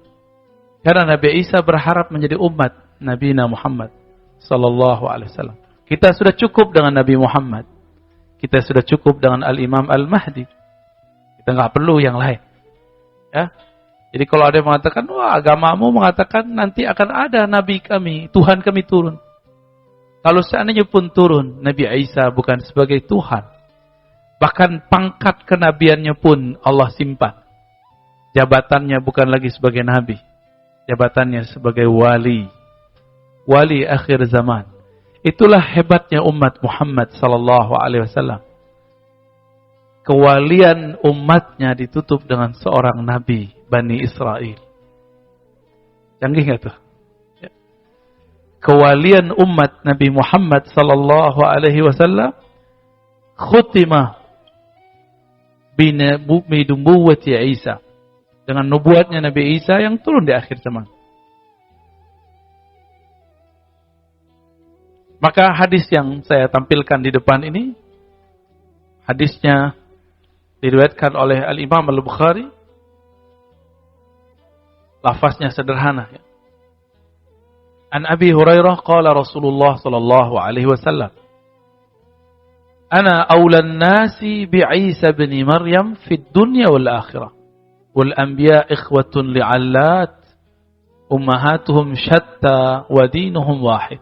Karena Nabi Isa berharap menjadi umat Nabi Muhammad sallallahu alaihi wasallam. Kita sudah cukup dengan Nabi Muhammad. Kita sudah cukup dengan Al-Imam Al-Mahdi. Kita enggak perlu yang lain. Ya. Jadi kalau ada yang mengatakan, wah agamamu mengatakan nanti akan ada Nabi kami, Tuhan kami turun. Kalau seandainya pun turun, Nabi Isa bukan sebagai Tuhan. Bahkan pangkat kenabiannya pun Allah simpan. Jabatannya bukan lagi sebagai Nabi. Jabatannya sebagai wali. Wali akhir zaman. Itulah hebatnya umat Muhammad sallallahu alaihi wasallam. Kewalian umatnya ditutup dengan seorang Nabi Bani Israel. Canggih gak tuh? Ya. Kewalian umat Nabi Muhammad sallallahu alaihi wasallam khutimah binubuwwati Isa. dengan nubuatnya Nabi Isa yang turun di akhir zaman. Maka hadis yang saya tampilkan di depan ini, hadisnya diriwayatkan oleh Al-Imam Al-Bukhari. Lafaznya sederhana. An Abi Hurairah qala Rasulullah sallallahu alaihi wasallam, Ana awlan nasi bi Isa bin Maryam fid dunya wal akhirah. Wal anbiya ikhwatun li'allat. Ummahatuhum syatta wa dinuhum wahid.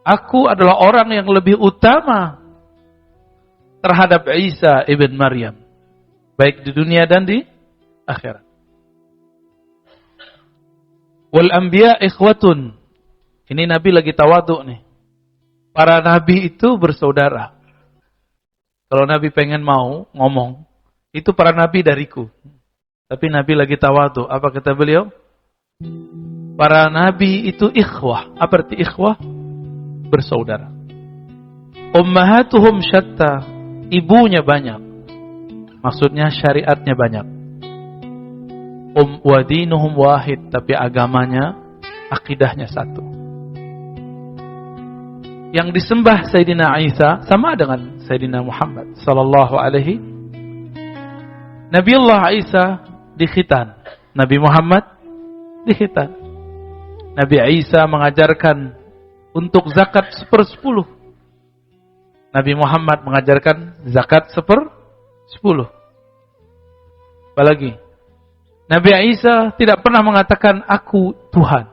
Aku adalah orang yang lebih utama terhadap Isa ibn Maryam, baik di dunia dan di akhirat. Wal anbiya ikhwatun. Ini Nabi lagi tawadhu nih. Para nabi itu bersaudara. Kalau Nabi pengen mau ngomong, itu para nabi dariku. Tapi Nabi lagi tawadhu. Apa kata beliau? Para nabi itu ikhwah. Apa arti ikhwah? Bersaudara. Ummahatuhum syatta. Ibunya banyak. Maksudnya syariatnya banyak. Wa dinuhum wahid. Tapi agamanya, akidahnya satu. Yang disembah Sayyidina Isa sama dengan Sayyidina Muhammad sallallahu alaihi. Nabiullah Isa dikhitan, Nabi Muhammad dikhitan. Nabi Isa mengajarkan untuk zakat 1/10. Nabi Muhammad mengajarkan zakat 1/10. Apalagi Nabi Isa tidak pernah mengatakan aku Tuhan.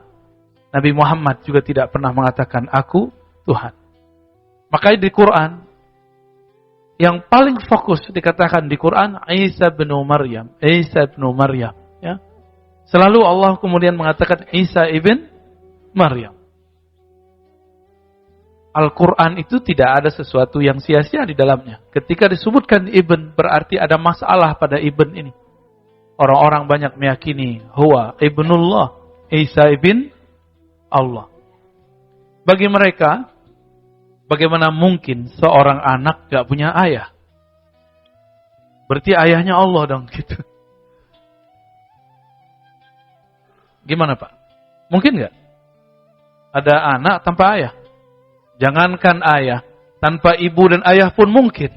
Nabi Muhammad juga tidak pernah mengatakan aku Tuhan. Makanya di Quran yang paling fokus dikatakan di Quran Isa bin Maryam, Isa bin Maryam, ya. Selalu Allah kemudian mengatakan Isa ibn Maryam. Al-Quran itu tidak ada sesuatu yang sia-sia di dalamnya. Ketika disebutkan ibn berarti ada masalah pada ibn ini. Orang-orang banyak meyakini huwa ibnullah, Isa ibn Allah. Bagi mereka, bagaimana mungkin seorang anak gak punya ayah? Berarti ayahnya Allah dong gitu. Gimana Pak? Mungkin gak? Ada anak tanpa ayah? Jangankan ayah, tanpa ibu dan ayah pun mungkin.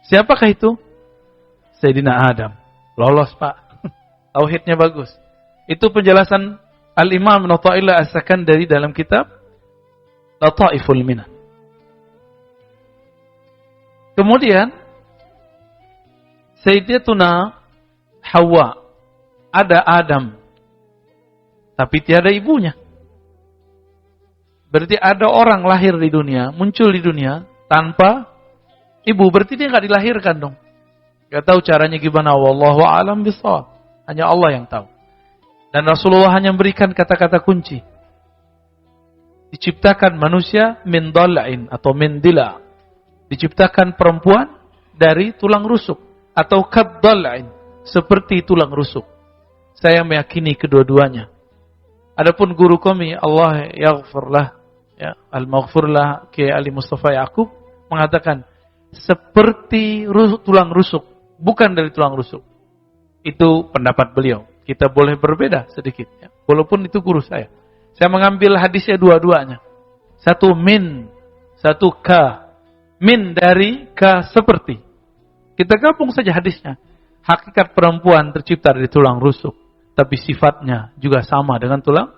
Siapakah itu? Sayyidina Adam. Lolos Pak. Tauhidnya bagus. Itu penjelasan Al-Imam Ibnu Athaillah As-Sakandari dalam kitab Lataiful Minan. Kemudian Sayyidatuna Hawa, ada Adam tapi tiada ibunya. Berarti ada orang lahir di dunia, muncul di dunia tanpa ibu, berarti dia enggak dilahirkan dong. Enggak tahu caranya gimana, wallahu a'lam bishawab. Hanya Allah yang tahu. Dan Rasulullah hanya memberikan kata-kata kunci. Diciptakan manusia min dal'in atau min dila. Diciptakan perempuan dari tulang rusuk atau kaddal'in, seperti tulang rusuk. Saya meyakini kedua-duanya. Adapun guru kami Allah yaghfirlah, ya, al-maghfirlah Kiai Ali Mustafa Yaqub mengatakan seperti tulang rusuk, bukan dari tulang rusuk. Itu pendapat beliau. Kita boleh berbeda sedikit, ya. Walaupun itu guru saya. Saya mengambil hadisnya dua-duanya. Satu min, satu ka. Min dari, ka seperti. Kita gabung saja hadisnya. Hakikat perempuan tercipta dari tulang rusuk, tapi sifatnya juga sama dengan tulang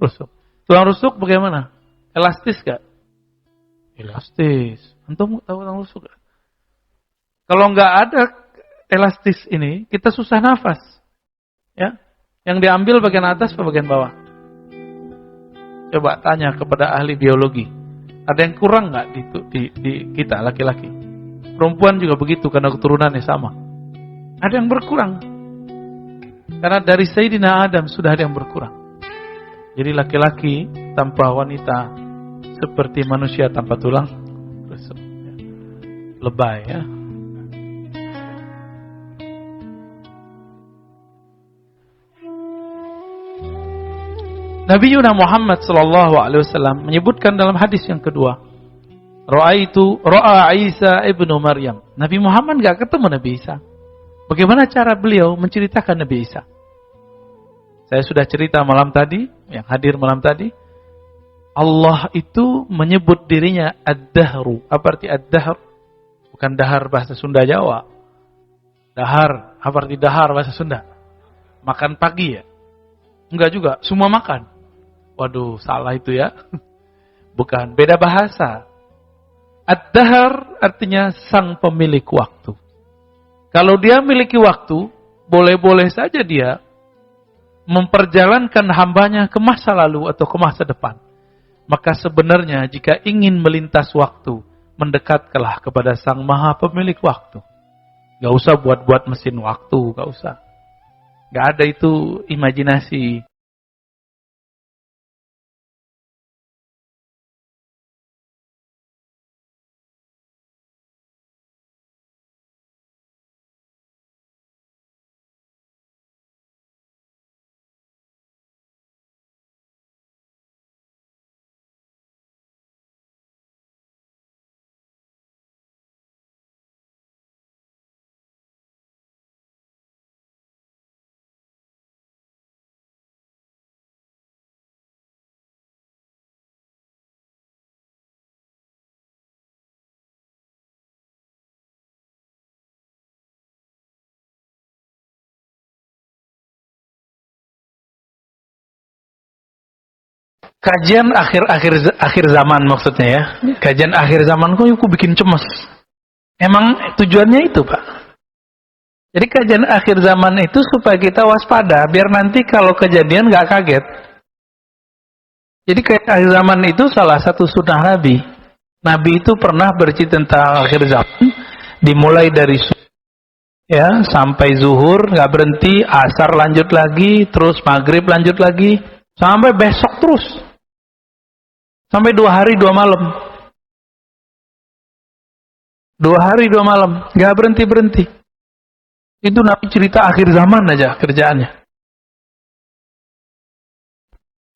rusuk. Tulang rusuk bagaimana? Elastis gak? Elastis. Antum tahu tulang rusuk gak? Kalau nggak ada elastis ini, kita susah nafas. Ya, yang diambil bagian atas atau bagian bawah? Coba tanya kepada ahli biologi. Ada yang kurang nggak di kita laki-laki? Perempuan juga begitu karena keturunannya sama. Ada yang berkurang. Karena dari Sayyidina Adam sudah ada yang berkurang. Jadi laki-laki tanpa wanita seperti manusia tanpa tulang rusuk. Lebay ya. Nabi Muhammad sallallahu alaihi wasallam menyebutkan dalam hadis yang kedua, ra'a Isa ibnu Maryam. Nabi Muhammad enggak ketemu Nabi Isa. Bagaimana cara beliau menceritakan Nabi Isa? Saya sudah cerita malam tadi, yang hadir malam tadi, Allah itu menyebut dirinya Ad-Dahru. Apa arti Ad-Dahr? Bukan dahar bahasa Sunda Jawa. Dahar, apa arti dahar bahasa Sunda? Makan pagi ya? Enggak juga, semua makan. Waduh, salah itu ya. Bukan, beda bahasa. Ad-Dahar artinya sang pemilik waktu. Kalau dia memiliki waktu, boleh-boleh saja dia memperjalankan hambanya ke masa lalu atau ke masa depan. Maka sebenarnya jika ingin melintas waktu, mendekatlah kepada sang maha pemilik waktu. Gak usah buat-buat mesin waktu, gak usah. Gak ada itu imajinasi. Kajian akhir zaman maksudnya ya. Kajian akhir zaman kok bikin cemas. Emang tujuannya itu, Pak. Jadi kajian akhir zaman itu supaya kita waspada, biar nanti kalau kejadian nggak kaget. Jadi kajian akhir zaman itu salah satu sunnah Nabi. Nabi itu pernah bercerita tentang akhir zaman, dimulai dari ya sampai zuhur nggak berhenti, asar lanjut lagi, terus maghrib lanjut lagi, sampai besok terus. Sampai 2 hari 2 malam. 2 hari 2 malam. Gak berhenti-berhenti. Itu Nabi cerita akhir zaman aja kerjaannya.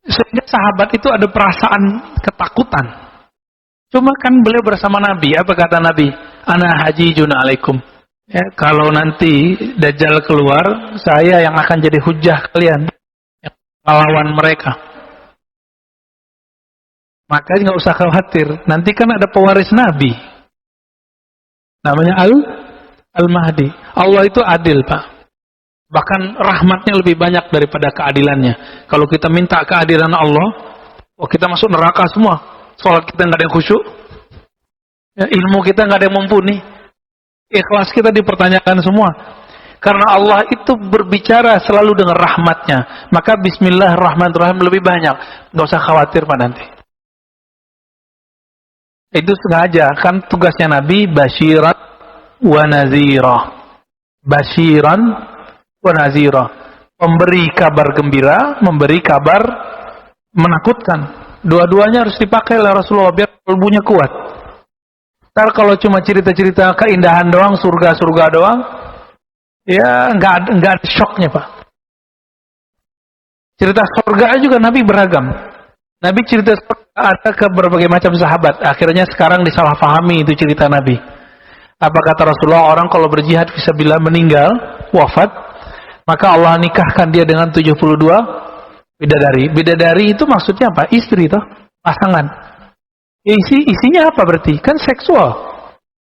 Sehingga sahabat itu ada perasaan ketakutan. Cuma kan beliau bersama Nabi. Apa kata Nabi? Ana hajijun alaikum. Ya, kalau nanti Dajjal keluar, saya yang akan jadi hujah kalian. Melawan mereka. Makanya nggak usah khawatir. Nanti kan ada pewaris Nabi. Namanya Al-Mahdi. Allah itu adil, Pak. Bahkan rahmatnya lebih banyak daripada keadilannya. Kalau kita minta keadilan Allah, kita masuk neraka semua. Salat kita nggak ada yang khusyuk. Ya, ilmu kita nggak ada yang mumpuni. Ikhlas kita dipertanyakan semua. Karena Allah itu berbicara selalu dengan rahmatnya. Maka bismillahirrahmanirrahim lebih banyak. Nggak usah khawatir, Pak, nanti. Itu sengaja, kan tugasnya Nabi basyiran wa nazira. Basyiran wa nazira. Memberi kabar gembira, memberi kabar menakutkan. Dua-duanya harus dipakai oleh Rasulullah biar kalbunya kuat. Ntar kalau cuma cerita-cerita keindahan doang, surga-surga doang, ya nggak ada shocknya, Pak. Cerita surga juga Nabi beragam. Nabi cerita ada ke berbagai macam sahabat. Akhirnya sekarang disalahpahami itu cerita Nabi. Apa kata Rasulullah? Orang kalau berjihad fisabilillah meninggal, wafat, maka Allah nikahkan dia dengan 72 bidadari. Bidadari itu maksudnya apa? Istri toh, pasangan. Isinya apa berarti? Kan seksual,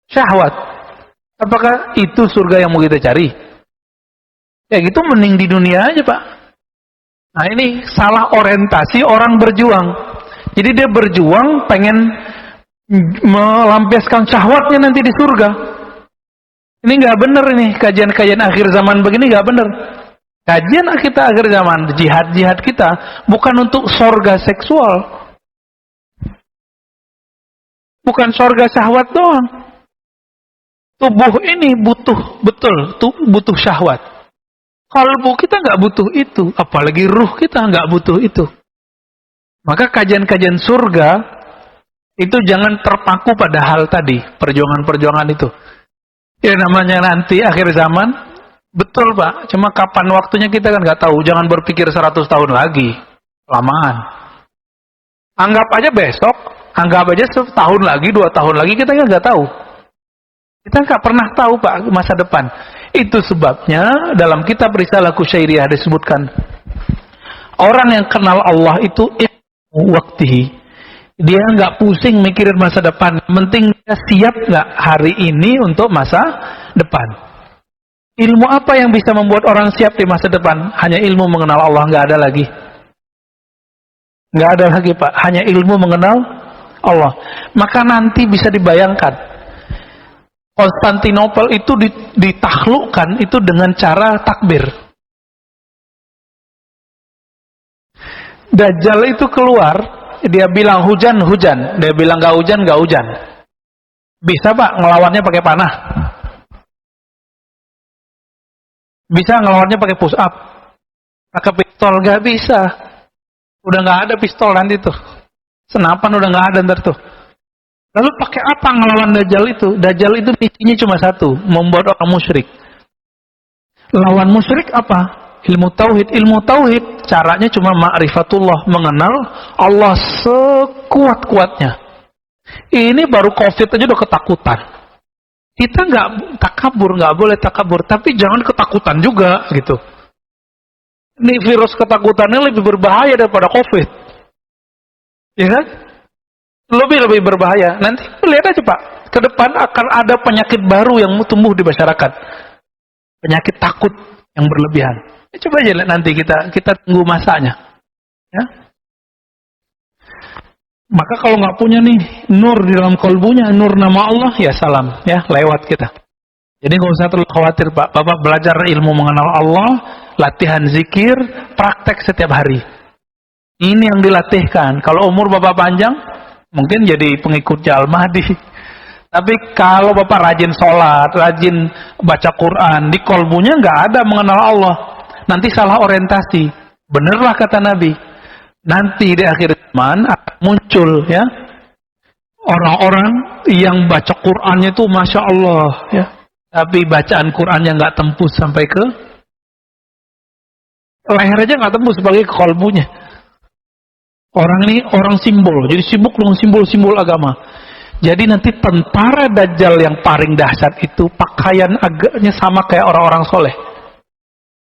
syahwat. Apakah itu surga yang mau kita cari? Ya gitu mending di dunia aja, Pak. Nah ini salah orientasi orang berjuang. Jadi dia berjuang pengen melampiaskan syahwatnya nanti di surga. Ini nggak benar ini kajian-kajian akhir zaman begini nggak benar. Kajian kita akhir zaman, jihad kita bukan untuk surga seksual, bukan surga syahwat doang. Tubuh ini butuh syahwat. Kalbu kita nggak butuh itu, apalagi ruh kita nggak butuh itu. Maka kajian-kajian surga itu jangan terpaku pada hal tadi, perjuangan-perjuangan itu. Ya namanya nanti akhir zaman, betul Pak. Cuma kapan waktunya kita kan nggak tahu. Jangan berpikir 100 tahun lagi, lamaan. Anggap aja besok, anggap aja setahun lagi, 2 tahun lagi kita nggak tahu. Kita nggak pernah tahu Pak masa depan. Itu sebabnya dalam kitab Risalah Kusyairiyah disebutkan, orang yang kenal Allah itu ilmu waktihi. Dia nggak pusing mikirin masa depan. Penting dia siap nggak hari ini untuk masa depan. Ilmu apa yang bisa membuat orang siap di masa depan? Hanya ilmu mengenal Allah, nggak ada lagi. Nggak ada lagi, Pak. Hanya ilmu mengenal Allah. Maka nanti bisa dibayangkan, Konstantinopel itu ditaklukkan itu dengan cara takbir. Dajjal itu keluar, dia bilang hujan, hujan. Dia bilang gak hujan, gak hujan. Bisa Pak ngelawannya pakai panah? Bisa ngelawannya pakai push up? Pakai pistol? Gak bisa. Udah gak ada pistol nanti tuh. Senapan udah gak ada ntar tuh. Lalu pakai apa ngelawan Dajjal itu? Dajjal itu misinya cuma satu, membuat orang musyrik. Lawan musyrik apa? Ilmu tauhid. Ilmu tauhid caranya cuma ma'rifatullah, mengenal Allah sekuat-kuatnya. Ini baru COVID aja udah ketakutan. Kita nggak takabur, nggak boleh takabur, tapi jangan ketakutan juga gitu. Ini virus ketakutannya lebih berbahaya daripada COVID, ya kan? Lebih berbahaya. Nanti lihat aja Pak, ke depan akan ada penyakit baru yang tumbuh di masyarakat. Penyakit takut yang berlebihan. Coba aja lihat nanti kita tunggu masanya. Ya. Maka kalau nggak punya nih nur di dalam kolbunya, nur nama Allah, ya salam, ya lewat kita. Jadi nggak usah terlalu khawatir Pak. Bapak belajar ilmu mengenal Allah, latihan zikir, praktek setiap hari. Ini yang dilatihkan. Kalau umur Bapak panjang, mungkin jadi pengikut Al-Mahdi. Tapi kalau Bapak rajin sholat, rajin baca Quran, di kolbunya nggak ada mengenal Allah, nanti salah orientasi. Benerlah kata Nabi, nanti di akhir zaman akan muncul ya orang-orang yang baca Qurannya itu Masya Allah ya, tapi bacaan Qurannya nggak tembus sampai ke leher aja, nggak tembus sebagai ke kolbunya. Orang ini orang simbol, jadi sibuk dengan simbol-simbol agama. Jadi nanti tentara Dajjal yang paling dahsyat itu pakaian agaknya sama kayak orang-orang soleh,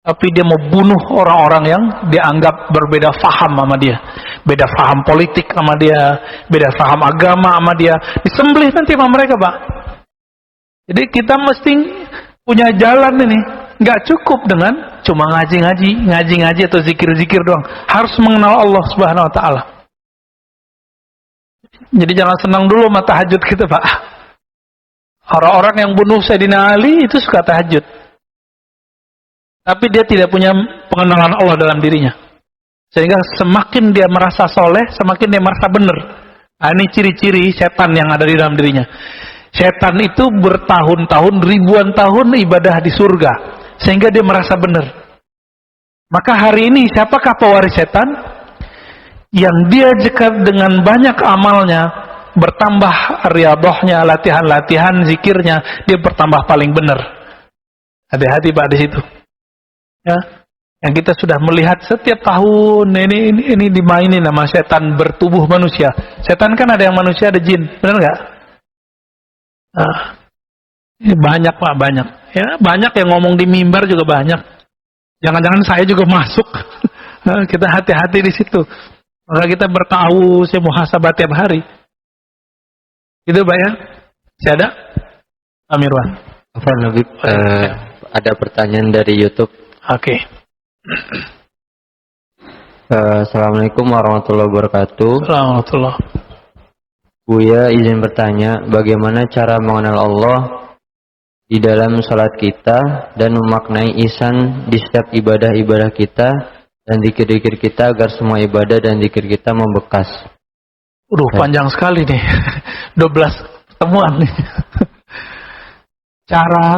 tapi dia mau bunuh orang-orang yang dianggap berbeda faham sama dia, beda faham politik sama dia, beda faham agama sama dia, disembelih nanti sama mereka Pak. Jadi kita mesti punya jalan ini, nggak cukup dengan cuma ngaji-ngaji atau zikir-zikir doang. Harus mengenal Allah Subhanahu Wa Taala. Jadi jangan senang dulu sama tahajud kita Pak. Orang-orang yang bunuh Sayyidina Ali itu suka tahajud, tapi dia tidak punya pengenalan Allah dalam dirinya. Sehingga semakin dia merasa soleh, semakin dia merasa benar. Nah, ini ciri-ciri setan yang ada di dalam dirinya. Setan itu bertahun-tahun, ribuan tahun ibadah di surga, sehingga dia merasa benar. Maka hari ini siapakah pewaris setan? Yang dia dekat dengan banyak amalnya, bertambah riyadhahnya, latihan-latihan zikirnya, dia bertambah paling benar. Hati-hati Pak di situ. Ya, yang kita sudah melihat setiap tahun ini dimainin sama setan bertubuh manusia. Setan kan ada yang manusia, ada jin, benar nggak? Nah, ini banyak Pak, banyak. Ya, banyak yang ngomong di mimbar juga banyak. Jangan-jangan saya juga masuk. Kita hati-hati di situ. Maka kita bertahu, saya muhasabah tiap hari. Gitu Pak ya? Saya ada? Amirwan. Ada pertanyaan dari YouTube. Oke. Assalamualaikum warahmatullahi wabarakatuh. Alhamdulillah. Buya izin bertanya, bagaimana cara mengenal Allah di dalam salat kita dan memaknai ihsan di setiap ibadah-ibadah kita dan zikir-zikir kita agar semua ibadah dan zikir kita membekas? Panjang sekali nih. 12 pertemuan nih. Cara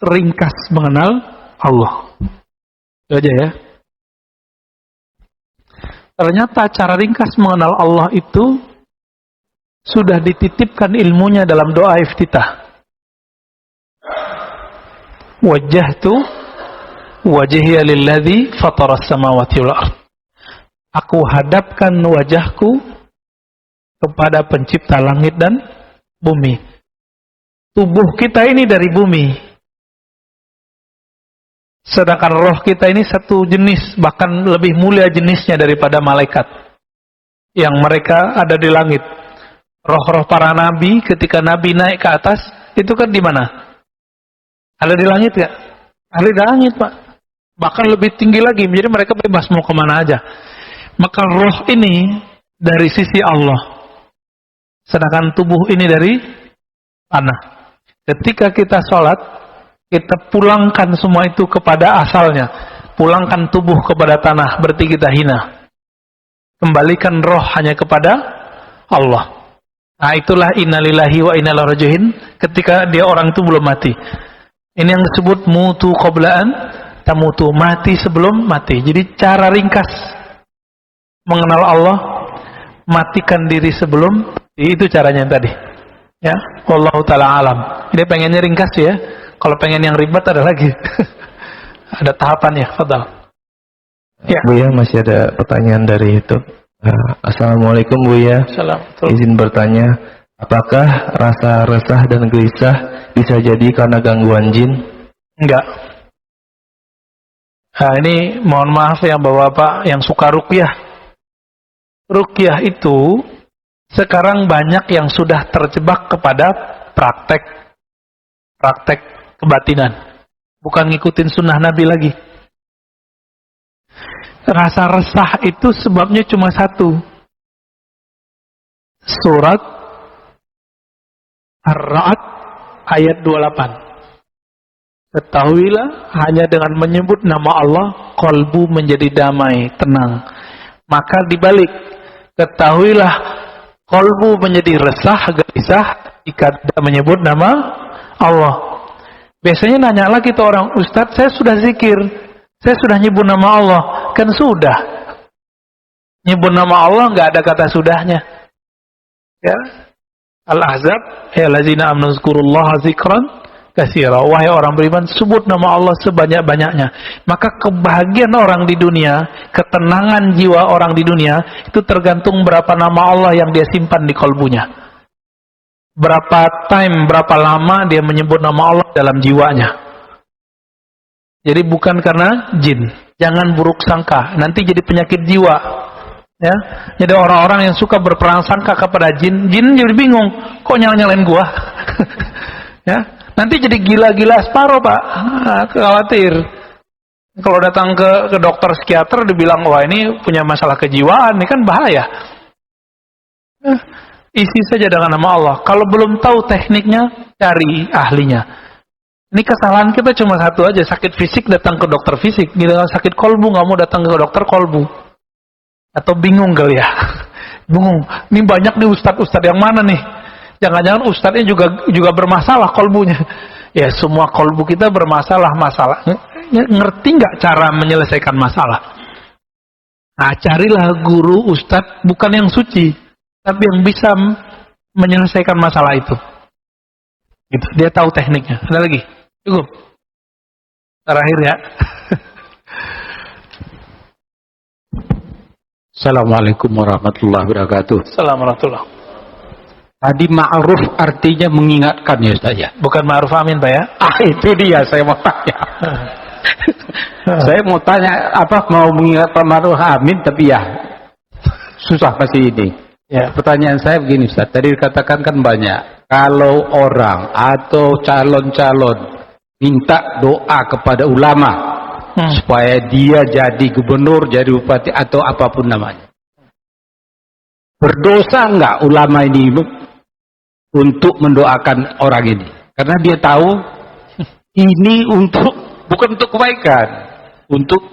ringkas mengenal Allah. Itu aja ya. Ternyata cara ringkas mengenal Allah itu sudah dititipkan ilmunya dalam doa iftitah. Wajjahtu wajhiya lilladzi fataras samawati wal ard. Aku hadapkan wajahku kepada pencipta langit dan bumi. Tubuh kita ini dari bumi. Sedangkan roh kita ini satu jenis, bahkan lebih mulia jenisnya daripada malaikat yang mereka ada di langit. Roh-roh para nabi ketika nabi naik ke atas, itu kan di mana? Ada di langit gak? Ada di langit, Pak. Bahkan lebih tinggi lagi, jadi mereka bebas mau kemana aja. Maka roh ini dari sisi Allah, sedangkan tubuh ini dari tanah. Ketika kita sholat, kita pulangkan semua itu kepada asalnya. Pulangkan tubuh kepada tanah, berarti kita hina. Kembalikan roh hanya kepada Allah. Nah, itulah innalillahi wa inna ilaihi raji'un ketika dia orang itu belum mati. Ini yang disebut mutu qobla'an tamutu, mati sebelum mati. Jadi cara ringkas mengenal Allah, matikan diri sebelum, itu caranya yang tadi. Ya, wallahu taala alam. Ini pengennya ringkas ya. Kalau pengen yang ribet ada lagi. Ada tahapannya, fadal. Ya. Buya, masih ada pertanyaan dari YouTube. Assalamualaikum Buya. Assalamualaikum. Izin bertanya, apakah rasa resah dan gelisah bisa jadi karena gangguan jin? Enggak. Nah, ini mohon maaf ya Bapak-bapak yang suka ruqyah. Ruqyah itu sekarang banyak yang sudah terjebak kepada praktek kebatinan, bukan ngikutin sunnah Nabi lagi. Rasa resah itu sebabnya cuma satu. Surat Ar-Ra'd ayat 28. Ketahuilah hanya dengan menyebut nama Allah qalbu menjadi damai, tenang. Maka dibalik, ketahuilah qalbu menjadi resah, gelisah jika tidak menyebut nama Allah. Biasanya nanya lagi tuh orang, Ustadz saya sudah zikir, saya sudah nyebut nama Allah. Kan sudah nyebut nama Allah, nggak ada kata sudahnya. Ya, Al-Ahzab, ya lazina amanu zkurullaha zikran katsira. Wahai orang beriman, sebut nama Allah sebanyak-banyaknya. Maka kebahagiaan orang di dunia, ketenangan jiwa orang di dunia itu tergantung berapa nama Allah yang dia simpan di kalbunya. Berapa berapa lama dia menyebut nama Allah dalam jiwanya. Jadi bukan karena jin. Jangan buruk sangka, nanti jadi penyakit jiwa. Ya, jadi orang-orang yang suka berprasangka kepada jin jadi bingung, kok nyalain gua? Ya, nanti jadi gila-gila separuh, Pak. Nah, khawatir. Kalau datang ke dokter psikiater dibilang wah ini punya masalah kejiwaan, ini kan bahaya. Isi saja dengan nama Allah. Kalau belum tahu tekniknya, cari ahlinya. Ini kesalahan kita cuma satu aja, sakit fisik datang ke dokter fisik, gila sakit kolbu nggak mau datang ke dokter kolbu. Atau bingung kali ya, bingung. Ini banyak nih ustadz yang mana nih? Jangan-jangan ustadznya juga bermasalah kolbunya. Ya semua kolbu kita bermasalah. Ngerti nggak cara menyelesaikan masalah? Nah carilah guru ustadz bukan yang suci, tapi yang bisa menyelesaikan masalah itu. Gitu. Dia tahu tekniknya. Ada lagi? Cukup. Terakhir ya. Assalamualaikum warahmatullahi wabarakatuh. Assalamualaikum. Tadi ma'ruf artinya mengingatkan ya Ustaz ya? Bukan ma'ruf amin Pak ya? Itu dia saya mau tanya. Saya mau tanya apa mau mengingatkan ma'ruf amin tapi ya susah pasti ini. Ya, pertanyaan saya begini Ustaz. Tadi dikatakan kan banyak. Kalau orang atau calon-calon minta doa kepada ulama supaya dia jadi gubernur, jadi bupati atau apapun namanya. Berdosa enggak ulama ini untuk mendoakan orang ini? Karena dia tahu ini bukan untuk kebaikan, untuk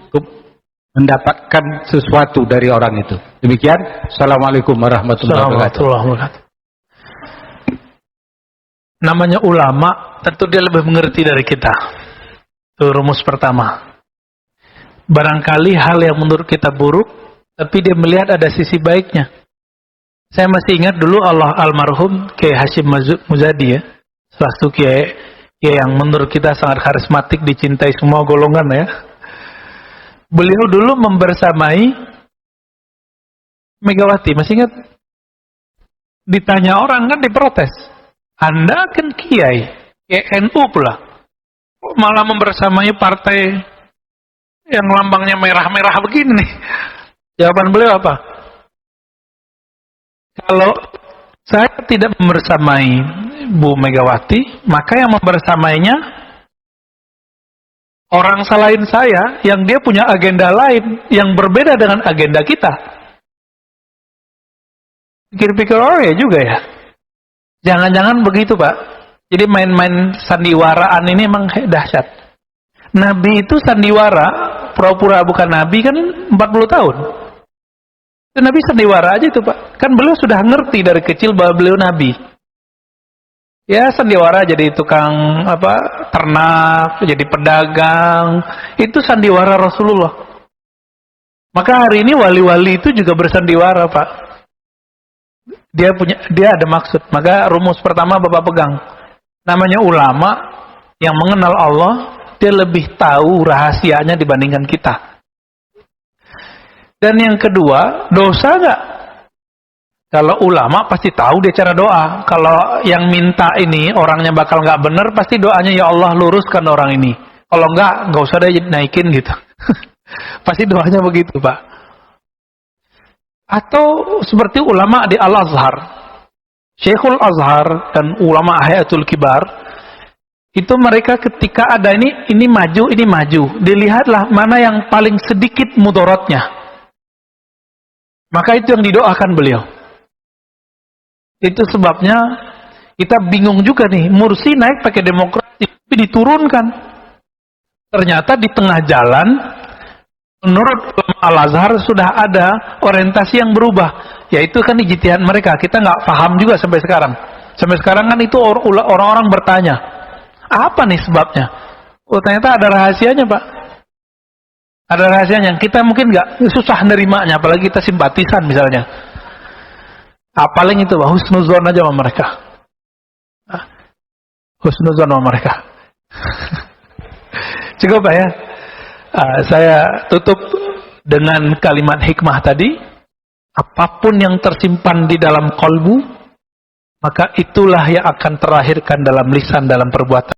mendapatkan sesuatu dari orang itu. Demikian. Assalamualaikum warahmatullahi wabarakatuh. Namanya ulama, tentu dia lebih mengerti dari kita. Itu rumus pertama. Barangkali hal yang menurut kita buruk, tapi dia melihat ada sisi baiknya. Saya masih ingat dulu almarhum Kiai Hashim Muzadi ya, salah satu kiai yang menurut kita sangat karismatik, dicintai semua golongan ya. Beliau dulu membersamai Megawati, masih ingat? Ditanya orang kan diprotes. Anda kan kiai NU pula, malah membersamai partai yang lambangnya merah-merah begini nih. Jawaban beliau apa? Kalau saya tidak membersamai Bu Megawati, maka yang membersamainya orang selain saya yang dia punya agenda lain yang berbeda dengan agenda kita. Pikir-pikir ya juga ya. Jangan-jangan begitu, Pak. Jadi main-main sandiwaraan ini emang dahsyat. Nabi itu sandiwara, pura-pura bukan Nabi kan 40 tahun. Dan Nabi sandiwara aja itu, Pak. Kan beliau sudah ngerti dari kecil bahwa beliau Nabi. Ya sandiwara jadi tukang ternak, jadi pedagang. Itu sandiwara Rasulullah. Maka hari ini wali-wali itu juga bersandiwara, Pak. Dia ada maksud. Maka rumus pertama Bapak pegang. Namanya ulama yang mengenal Allah, dia lebih tahu rahasianya dibandingkan kita. Dan yang kedua, dosa nggak? Kalau ulama pasti tahu dia cara doa. Kalau yang minta ini orangnya bakal nggak bener, pasti doanya ya Allah luruskan orang ini. Kalau nggak usah deh naikin gitu. Pasti doanya begitu, Pak. Atau seperti ulama di Al-Azhar, Syekhul Azhar dan ulama Hayatul Kibar, itu mereka ketika ada ini maju, dilihatlah mana yang paling sedikit mudaratnya. Maka itu yang didoakan beliau. Itu sebabnya kita bingung juga nih, Mursi naik pakai demokrasi, tapi diturunkan. Ternyata di tengah jalan, menurut Al-Azhar sudah ada orientasi yang berubah. Yaitu kan ijtihad mereka, kita nggak paham juga sampai sekarang. Sampai sekarang kan itu orang-orang bertanya, apa nih sebabnya? Oh ternyata ada rahasianya, Pak. Ada rahasianya. Kita mungkin nggak susah nerimanya, apalagi kita simpatisan misalnya. Paling itu husnuzon aja sama mereka. Husnuzon sama mereka. Cukup Pak ya. Saya tutup dengan kalimat hikmah tadi. Apapun yang tersimpan di dalam kolbu, maka itulah yang akan terlahirkan dalam lisan, dalam perbuatan.